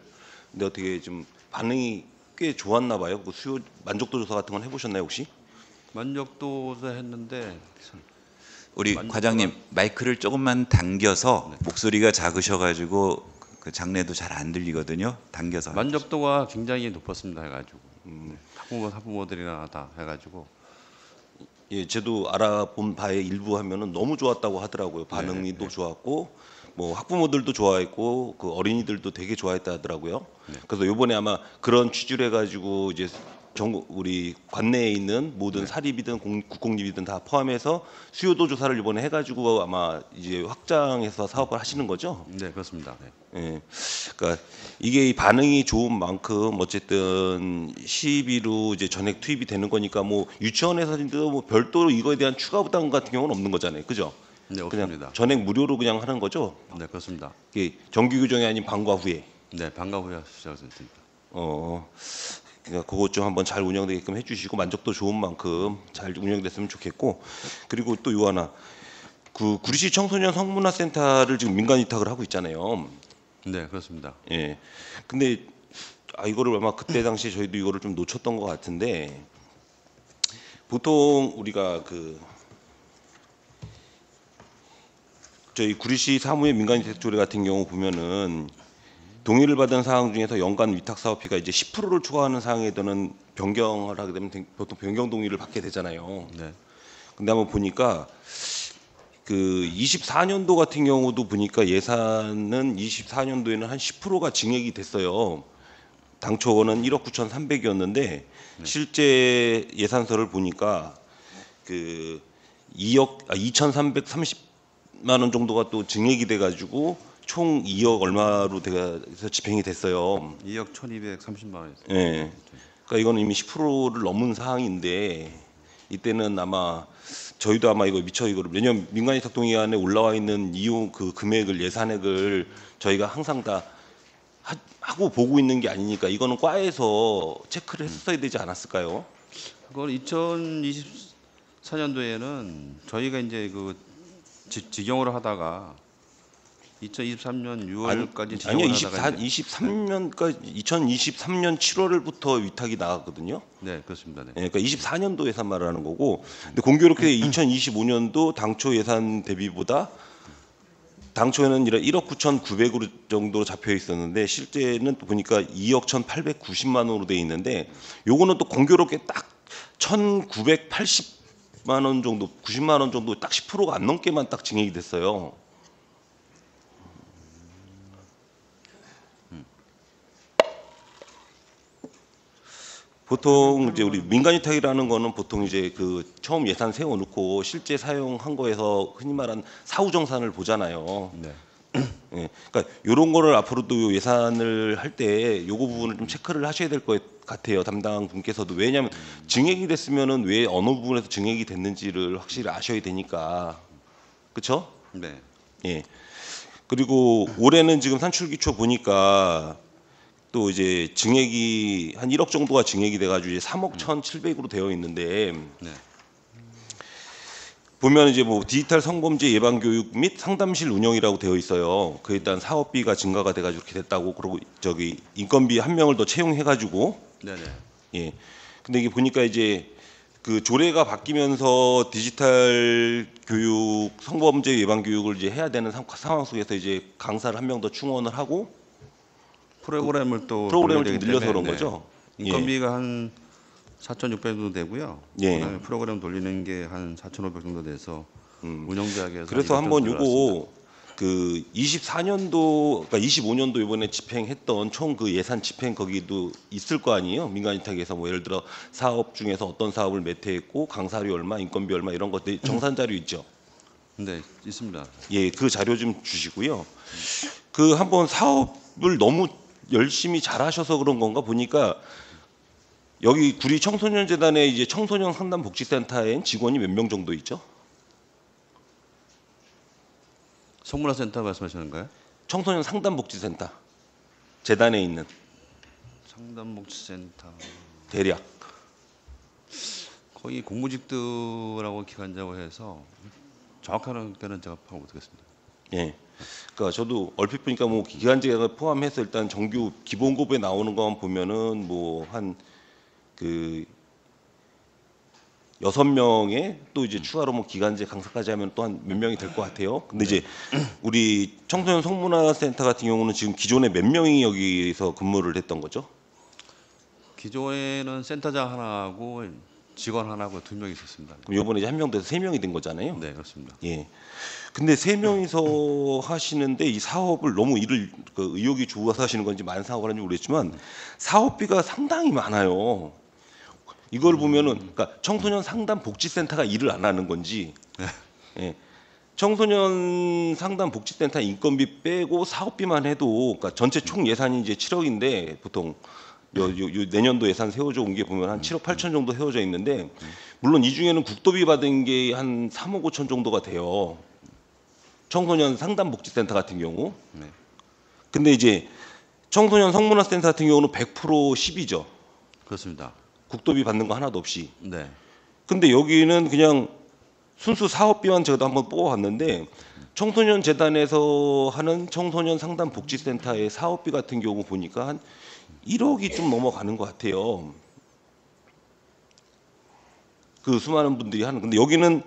Speaker 6: 근데 어떻게 좀 반응이 꽤 좋았나 봐요. 그 수요 만족도 조사 같은 건 해보셨나요 혹시?
Speaker 7: 만족도도 했는데
Speaker 1: 우리
Speaker 7: 만족도가-
Speaker 1: 과장님 마이크를 조금만 당겨서 목소리가 작으셔가지고 그 장례도 잘 안 들리거든요. 당겨서.
Speaker 7: 만족도가 굉장히 높았습니다 해가지고 학부모들이나 다 해가지고
Speaker 6: 예, 저도 알아본 바에 일부 하면은 너무 좋았다고 하더라고요. 반응이
Speaker 7: 네,
Speaker 6: 또
Speaker 7: 네.
Speaker 6: 좋았고, 뭐 학부모들도 좋아했고, 그 어린이들도 되게 좋아했다 하더라고요. 그래서 이번에 아마 그런 취지로 해가지고 이제 우리 관내에 있는 모든 사립이든 국공립이든 다 포함해서 수요도 조사를 이번에 해가지고 아마 이제 확장해서 사업을 하시는 거죠.
Speaker 7: 네 그렇습니다. 네.
Speaker 6: 예, 그러니까 이게 반응이 좋은 만큼 어쨌든 시비로 이제 전액 투입이 되는 거니까 뭐 유치원에서도 뭐 별도로 이거에 대한 추가 부담 같은 경우는 없는 거잖아요, 그죠?
Speaker 7: 네
Speaker 6: 그냥
Speaker 7: 없습니다.
Speaker 6: 전액 무료로 그냥 하는 거죠.
Speaker 7: 네 그렇습니다.
Speaker 6: 이게 정규 교정이 아닌 방과 후에.
Speaker 7: 네 방과 후에 시작했습니다.
Speaker 6: 그러니까 그것 좀 한번 잘 운영되게끔 해주시고 만족도 좋은 만큼 잘 운영됐으면 좋겠고, 그리고 또 요 하나 그 구리시 청소년 성문화센터를 지금 민간 위탁을 하고 있잖아요.
Speaker 7: 네 그렇습니다.
Speaker 6: 예. 근데 이거를 아마 그때 당시에 저희도 이거를 좀 놓쳤던 것 같은데, 보통 우리가 저희 구리시 사무의 민간 위탁 조례 같은 경우 보면은 동의를 받은 사항 중에서 연간 위탁 사업비가 이제 10%를 초과하는 사항에 대한 변경을 하게 되면 보통 변경 동의를 받게 되잖아요.
Speaker 7: 네.
Speaker 6: 근데 한번 보니까 그 24년도 같은 경우도 보니까 예산은 24년도에는 한 10%가 증액이 됐어요. 당초는 1억 9,300이었는데 실제 예산서를 보니까 그 2,330만 원 정도가 또 증액이 돼가지고 총 2억 얼마로 돼서 집행이 됐어요.
Speaker 7: 2억 1,230만 원이었습니다.
Speaker 6: 예. 그러니까 이거는 이미 10%를 넘은 사항인데, 이때는 아마 저희도 아마 이거 미처 이거를, 왜냐면 민간위탁 동의안에 올라와 있는 이용 그 금액을 예산액을 저희가 항상 다 하고 보고 있는 게 아니니까 이거는 과에서 체크를 했어야 되지 않았을까요?
Speaker 7: 그걸 2024년도에는 저희가 이제 직영으로 하다가 2023년 6월까지
Speaker 6: 아니요,
Speaker 7: 지정을 하다가 이제-
Speaker 6: 23년까지 2023년 7월부터 위탁이 나갔거든요.
Speaker 7: 네, 그렇습니다. 네.
Speaker 6: 예, 그러니까 24년도 예산말을 하는 거고, 근데 공교롭게 2025년도 당초 예산 대비보다 당초에는 1억 9,900으로 정도로 잡혀 있었는데 실제는 또 보니까 2억 1,890만 원으로 돼 있는데 요거는 또 공교롭게 딱 1,980만 원 정도, 90만 원 정도 딱 10%가 안 넘게만 딱 증액이 됐어요. 보통 이제 우리 민간위탁이라는 거는 보통 이제 그 처음 예산 세워놓고 실제 사용한 거에서 흔히 말하는 사후정산을 보잖아요.
Speaker 7: 네.
Speaker 6: 예, 그러니까 이런 거를 앞으로도 예산을 할 때 요거 부분을 좀 체크를 하셔야 될 것 같아요. 담당 분께서도. 왜냐하면 증액이 됐으면은 왜 어느 부분에서 증액이 됐는지를 확실히 아셔야 되니까. 그렇죠?
Speaker 7: 네.
Speaker 6: 예. 그리고 올해는 지금 산출기초 보니까 또 이제 증액이 한 1억 정도가 증액이 돼가지고 이제 3억 1,700으로 되어 있는데
Speaker 7: 네.
Speaker 6: 보면 이제 뭐 디지털 성범죄 예방 교육 및 상담실 운영이라고 되어 있어요. 그에 따른 사업비가 증가가 돼가지고 이렇게 됐다고. 그리고 저기 인건비 한 명을 더 채용해가지고
Speaker 7: 네, 네.
Speaker 6: 예. 근데 이게 보니까 이제 그 조례가 바뀌면서 디지털 교육 성범죄 예방 교육을 이제 해야 되는 상황 속에서 이제 강사를 한 명 더 충원을 하고
Speaker 7: 프로그램을 또
Speaker 6: 프로그램을
Speaker 7: 돌려야
Speaker 6: 좀
Speaker 7: 되기
Speaker 6: 늘려서
Speaker 7: 때문에,
Speaker 6: 그런 거죠?
Speaker 7: 인건비가 한 4,600 정도 되고요.
Speaker 6: 예.
Speaker 7: 그다음에 프로그램 돌리는 게 한 4,500 정도 돼서 운영자에서
Speaker 6: 그래서 한번 요거 그 24년도 그러니까 25년도 이번에 집행했던 총 그 예산 집행 거기도 있을 거 아니에요. 민간위탁에서 뭐 예를 들어 사업 중에서 어떤 사업을 매태했고 강사료 얼마, 인건비 얼마 이런 것들 정산 자료 있죠.
Speaker 7: 네, 있습니다.
Speaker 6: 예, 그 자료 좀 주시고요. 그 한번 사업을 너무 열심히 잘하셔서 그런 건가 보니까 여기 구리 청소년재단에 이제 청소년 상담 복지센터엔 직원이 몇 명 정도 있죠?
Speaker 7: 성문화센터 말씀하시는 거예요?
Speaker 6: 청소년 상담 복지센터 재단에 있는
Speaker 7: 상담복지센터
Speaker 6: 대략
Speaker 7: 거의 공무직들하고 기관자고 해서 정확한 때는 제가 파악 못하겠습니다.
Speaker 6: 예. 그러니까 저도 얼핏 보니까 뭐 기간제가 포함해서 일단 정규 기본급에 나오는 것만 보면은 뭐 한 그 6명에 또 이제 추가로 뭐 기간제 강사까지 하면 또 한 몇 명이 될 것 같아요. 근데 이제 우리 청소년 성문화센터 같은 경우는 지금 기존에 몇 명이 여기서 근무를 했던 거죠?
Speaker 7: 기존에는 센터장 하나하고 직원 하나하고 2명 있었습니다.
Speaker 6: 그럼 이번에 이제 한 명 돼서 3명이 된 거잖아요.
Speaker 7: 네, 그렇습니다.
Speaker 6: 예. 근데 3명이서 하시는데 이 사업을 너무 일을 그 의욕이 좋아서 하시는 건지 만사업을 하는지 모르겠지만 사업비가 상당히 많아요. 이걸 보면은 그러니까 청소년 상담 복지센터가 일을 안 하는 건지 예. 청소년 상담 복지센터 인건비 빼고 사업비만 해도 그러니까 전체 총 예산이 이제 7억인데 보통 요 내년도 예산 세워져 온 게 보면 한 7억 8천 정도 세워져 있는데 물론 이 중에는 국도비 받은 게 한 3억 5천 정도가 돼요. 청소년 상담 복지센터 같은 경우.
Speaker 7: 네.
Speaker 6: 근데 이제 청소년 성문화센터 같은 경우는 100% 10이죠.
Speaker 7: 그렇습니다.
Speaker 6: 국도비 받는 거 하나도 없이.
Speaker 7: 네.
Speaker 6: 근데 여기는 그냥 순수 사업비만 제가 한번 뽑아봤는데 청소년 재단에서 하는 청소년 상담 복지센터의 사업비 같은 경우 보니까 한 1억이 좀 넘어가는 것 같아요. 그 수많은 분들이 하는. 근데 여기는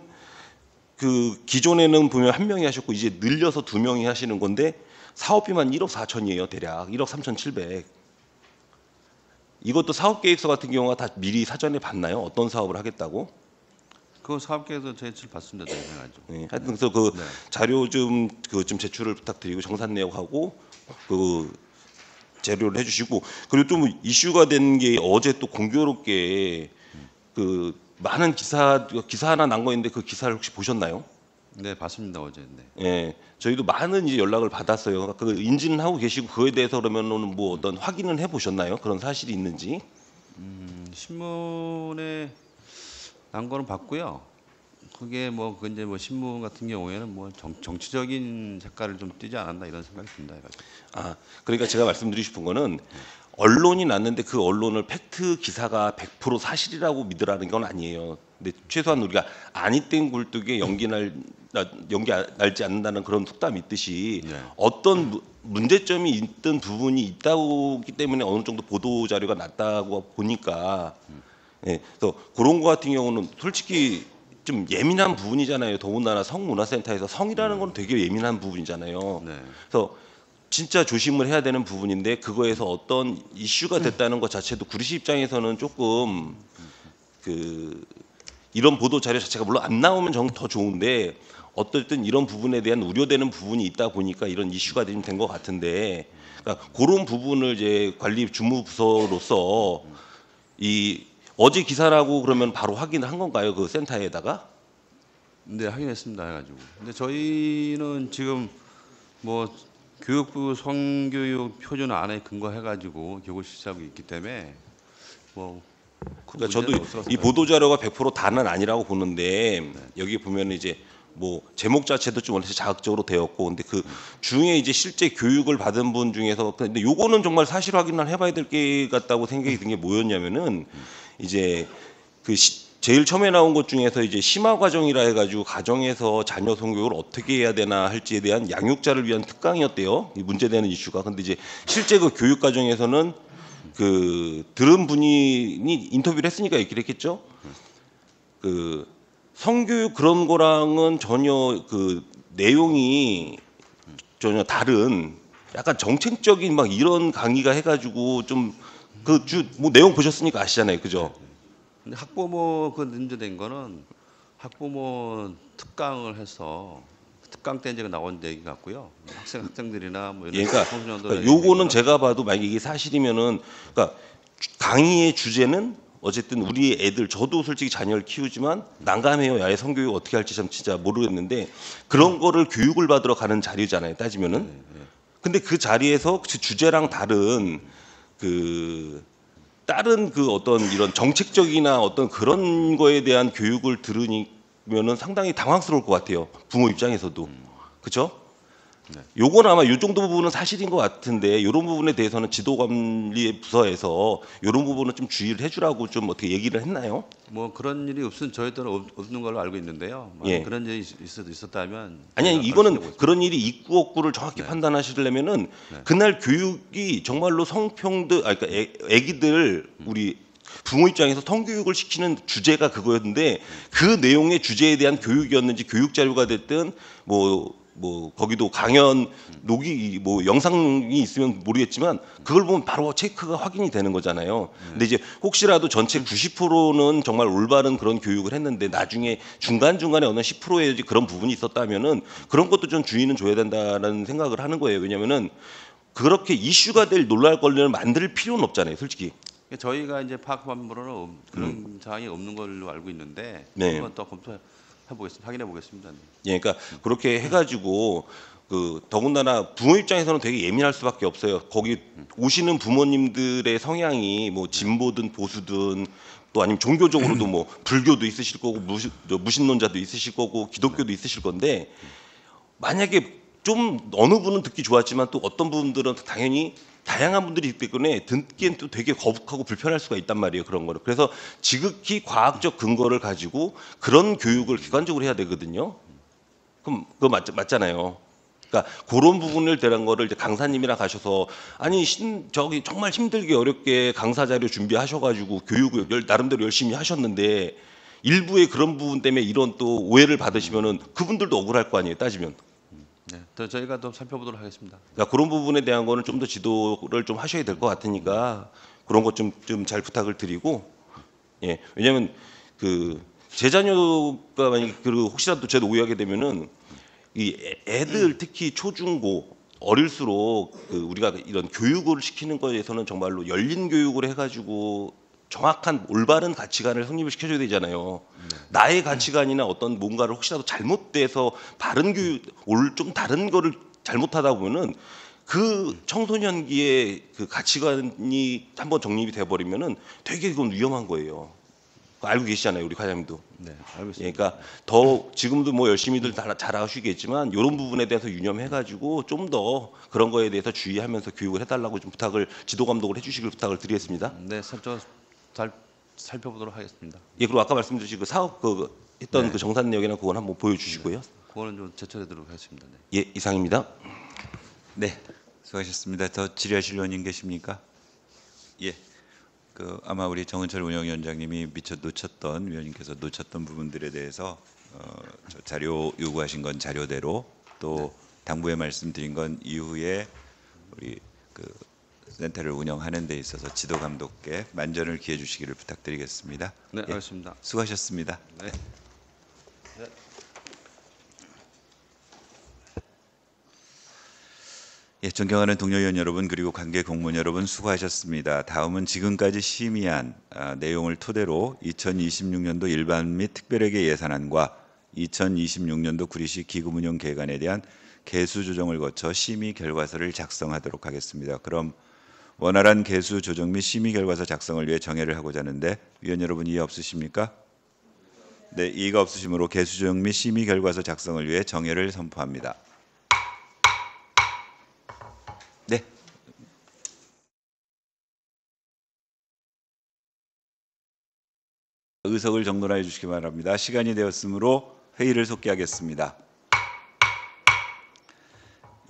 Speaker 6: 그 기존에는 보면 한 명이 하셨고 이제 늘려서 2명이 하시는 건데 사업비만 1억 4천이에요. 대략 1억 3,700. 이것도 사업 계획서 같은 경우가 다 미리 사전에 봤나요? 어떤 사업을 하겠다고?
Speaker 7: 그 사업계에서 제출 받습니다. 네, 해가지고.
Speaker 6: 네, 하여튼 그래서 그
Speaker 7: 네.
Speaker 6: 자료 좀 제출을 부탁드리고 정산 내역하고 그 재료를 해주시고 그리고 좀 이슈가 된 게 어제 또 공교롭게 그 많은 기사 하나 난 거 있는데 그 기사를 혹시 보셨나요?
Speaker 7: 네, 봤습니다 어제. 네.
Speaker 6: 예, 저희도 많은 이제 연락을 받았어요. 그 인지는 하고 계시고 그거에 대해서 그러면은 뭐 어떤 확인을 해보셨나요? 그런 사실이 있는지?
Speaker 7: 신문에 난 거는 봤고요. 그게 뭐 이제 뭐 신문 같은 경우에는 뭐 정치적인 색깔을 좀 띠지 않았나 이런 생각이 듭니다. 해가지고.
Speaker 6: 아, 그러니까 제가 말씀드리고 싶은 거는 언론이 났는데 그 언론을 팩트 기사가 100% 사실이라고 믿으라는 건 아니에요. 근데 최소한 우리가 아니 땐 굴뚝에 연기 날 연기 날지 않는다는 그런 속담이 있듯이
Speaker 7: 네.
Speaker 6: 어떤 문제점이 있던 부분이 있다기 때문에 어느 정도 보도 자료가 났다고 보니까 예, 그래서 그런 거 같은 경우는 솔직히 좀 예민한 부분이잖아요. 더군다나 성문화센터에서 성이라는 건 되게 예민한 부분이잖아요.
Speaker 7: 네.
Speaker 6: 그래서 진짜 조심을 해야 되는 부분인데 그거에서 어떤 이슈가 됐다는 것 자체도 구리시 입장에서는 조금 그 이런 보도 자료 자체가 물론 안 나오면 더 좋은데 어쨌든 이런 부분에 대한 우려되는 부분이 있다 보니까 이런 이슈가 된 것 같은데 그러니까 그런 부분을 이제 관리 주무부서로서 이 어제 기사라고 그러면 바로 확인을 한 건가요? 그 센터에다가?
Speaker 7: 네, 확인했습니다. 해가지고. 근데 저희는 지금 뭐 교육부 성교육 표준 안에 근거해가지고 교육을 실시하고 있기 때문에 뭐
Speaker 6: 그러니까 저도 이 보도 자료가 100% 다는 아니라고 보는데 여기 보면 이제 뭐 제목 자체도 좀 원래 자극적으로 되었고 근데 그 중에 이제 실제 교육을 받은 분 중에서 근데 요거는 정말 사실 확인을 해봐야 될 게 같다고 생각이 든 게 뭐였냐면은 이제 그 제일 처음에 나온 것 중에서 이제 심화 과정이라 해가지고 가정에서 자녀 성교육을 어떻게 해야 되나 할지에 대한 양육자를 위한 특강이었대요. 이 문제되는 이슈가. 근데 이제 실제 그 교육 과정에서는 그 들은 분이 인터뷰를 했으니까 얘기를 했겠죠. 그 성교육 그런 거랑은 전혀 그 내용이 전혀 다른 약간 정책적인 막 이런 강의가 해가지고 좀 그 뭐 내용 보셨으니까 아시잖아요, 그죠?
Speaker 7: 근데 학부모 그 문제된 거는 학부모 특강을 해서 특강 때 이제 나온 얘기 같고요. 학생들이나 뭐 이런
Speaker 6: 그러니까
Speaker 7: 청소년들
Speaker 6: 요거는 제가 봐도 만약 이게 사실이면은 그러니까 강의의 주제는 어쨌든 우리 애들 저도 솔직히 자녀를 키우지만 난감해요. 야외 성교육 어떻게 할지 참 진짜 모르겠는데 그런 거를 교육을 받으러 가는 자리잖아요. 따지면은. 근데 그 자리에서 그 주제랑 다른 다른 그 어떤 이런 정책적이나 어떤 그런 거에 대한 교육을 들으면은 상당히 당황스러울 것 같아요. 부모 입장에서도. 그렇죠?
Speaker 7: 네.
Speaker 6: 요건 아마 요 정도 부분은 사실인 것 같은데 이런 부분에 대해서는 지도관리 부서에서 이런 부분은 좀 주의를 해주라고 좀 어떻게 얘기를 했나요?
Speaker 7: 뭐 그런 일이 없는 없는 걸로 알고 있는데요. 만약
Speaker 6: 예.
Speaker 7: 그런 일이 있었다면
Speaker 6: 아니
Speaker 7: 제가
Speaker 6: 이거는
Speaker 7: 말씀드리고
Speaker 6: 그런 일이 있고 없고를 정확히
Speaker 7: 네.
Speaker 6: 판단하시려면은
Speaker 7: 네.
Speaker 6: 그날 교육이 정말로 성평등 그러니까 애기들 우리 부모 입장에서 성교육을 시키는 주제가 그거였는데 그 내용의 주제에 대한 교육이었는지 교육 자료가 됐든 뭐 거기도 강연 녹이 뭐 영상이 있으면 모르겠지만 그걸 보면 바로 체크가 확인이 되는 거잖아요. 근데 이제 혹시라도 전체 90%는 정말 올바른 그런 교육을 했는데 나중에 중간중간에 어느 10%의 그런 부분이 있었다면은 그런 것도 좀 주의는 줘야 된다라는 생각을 하는 거예요. 왜냐면은 그렇게 이슈가 될 논란 권리를 만들 필요는 없잖아요, 솔직히.
Speaker 7: 저희가 이제 파악한 바로는 그런 사항이 없는 걸로 알고 있는데
Speaker 6: 네.
Speaker 7: 한번 더 확인해 보겠습니다. 네.
Speaker 6: 예, 그러니까 그렇게 해가지고 그 더군다나 부모 입장에서는 되게 예민할 수밖에 없어요. 거기 오시는 부모님들의 성향이 뭐 진보든 보수든 또 아니면 종교적으로도 뭐 불교도 있으실 거고 무신론자도 있으실 거고 기독교도 있으실 건데 만약에 좀 어느 분은 듣기 좋았지만 또 어떤 분들은 당연히 다양한 분들이 있기 때문에 듣기엔 또 되게 거북하고 불편할 수가 있단 말이에요. 그런 거를. 그래서 지극히 과학적 근거를 가지고 그런 교육을 기관적으로 해야 되거든요. 그럼 그거 맞잖아요. 그러니까 그런 부분을 대한 거를 이제 강사님이랑 가셔서 아니 저기 정말 힘들게 어렵게 강사 자료 준비하셔가지고 교육을 나름대로 열심히 하셨는데 일부의 그런 부분 때문에 이런 또 오해를 받으시면은 그분들도 억울할 거 아니에요. 따지면.
Speaker 7: 네, 더 저희가 좀 살펴보도록 하겠습니다.
Speaker 6: 그러니까 그런 부분에 대한 거는 좀 더 지도를 좀 하셔야 될 것 같으니까 그런 것 좀 잘 부탁을 드리고 예 왜냐하면 그 제 자녀가 만약 그 혹시라도 제가 오해하게 되면은 이 애들 특히 초중고 어릴수록 그 우리가 이런 교육을 시키는 거에서는 정말로 열린 교육을 해가지고 정확한 올바른 가치관을 성립을 시켜줘야 되잖아요. 나의 가치관이나 어떤 뭔가를 혹시라도 잘못돼서 바른 교육, 좀 다른 거를 잘못하다 보면은 그 청소년기에 그 가치관이 한번 정립이 돼버리면은 되게 그건 위험한 거예요. 알고 계시잖아요, 우리 과장님도.
Speaker 7: 네, 알고 있습니다.
Speaker 6: 그러니까 더 지금도 뭐 열심히들 잘 하시겠지만 이런 부분에 대해서 유념해가지고 좀 더 그런 거에 대해서 주의하면서 교육을 해달라고 좀 부탁을 지도 감독을 해주시길 부탁을 드리겠습니다.
Speaker 7: 네, 잘 살펴보도록 하겠습니다.
Speaker 6: 예, 그리고 아까 말씀드린 그 사업 했던
Speaker 7: 네.
Speaker 6: 그 정산 내역이나 그건 한번 보여주시고요.
Speaker 7: 그거는 좀 제철하도록 하겠습니다. 네.
Speaker 6: 예, 이상입니다.
Speaker 1: 네, 수고하셨습니다. 더 질의하실 의원님 계십니까? 예, 아마 우리 정은철 운영위원장님이 미처 놓쳤던 위원님께서 놓쳤던 부분들에 대해서 저 자료 요구하신 건 자료대로 또 당부에 말씀드린 건 이후에 우리 센터를 운영하는 데 있어서 지도 감독께 만전을 기해 주시기를 부탁드리겠습니다.
Speaker 7: 네,
Speaker 1: 예,
Speaker 7: 알겠습니다.
Speaker 1: 수고하셨습니다.
Speaker 7: 네.
Speaker 1: 예, 존경하는 동료 의원 여러분 그리고 관계 공무원 여러분 수고하셨습니다. 다음은 지금까지 심의한 내용을 토대로 2026년도 일반 및 특별회계 예산안과 2026년도 구리시 기금운용 계획안에 대한 개수 조정을 거쳐 심의 결과서를 작성하도록 하겠습니다. 그럼 원활한 개수 조정 및 심의 결과서 작성을 위해 정회를 하고자 하는데 위원 여러분 이해 없으십니까? 네, 이의가 없으시므로 개수 조정 및 심의 결과서 작성을 위해 정회를 선포합니다. 네. 의석을 정돈하여 주시기 바랍니다. 시간이 되었으므로 회의를 속기하겠습니다.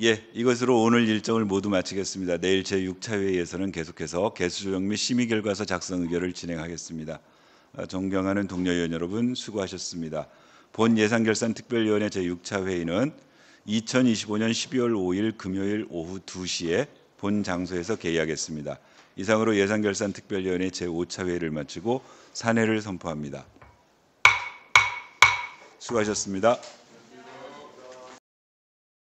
Speaker 1: 예, 이것으로 오늘 일정을 모두 마치겠습니다. 내일 제6차 회의에서는 계속해서 개수조정 및 심의결과서 작성 의결을 진행하겠습니다. 존경하는 동료 의원 여러분 수고하셨습니다. 본 예산결산특별위원회 제6차 회의는 2025년 12월 5일 금요일 오후 2시에 본 장소에서 개의하겠습니다. 이상으로 예산결산특별위원회 제5차 회의를 마치고 산회를 선포합니다. 수고하셨습니다.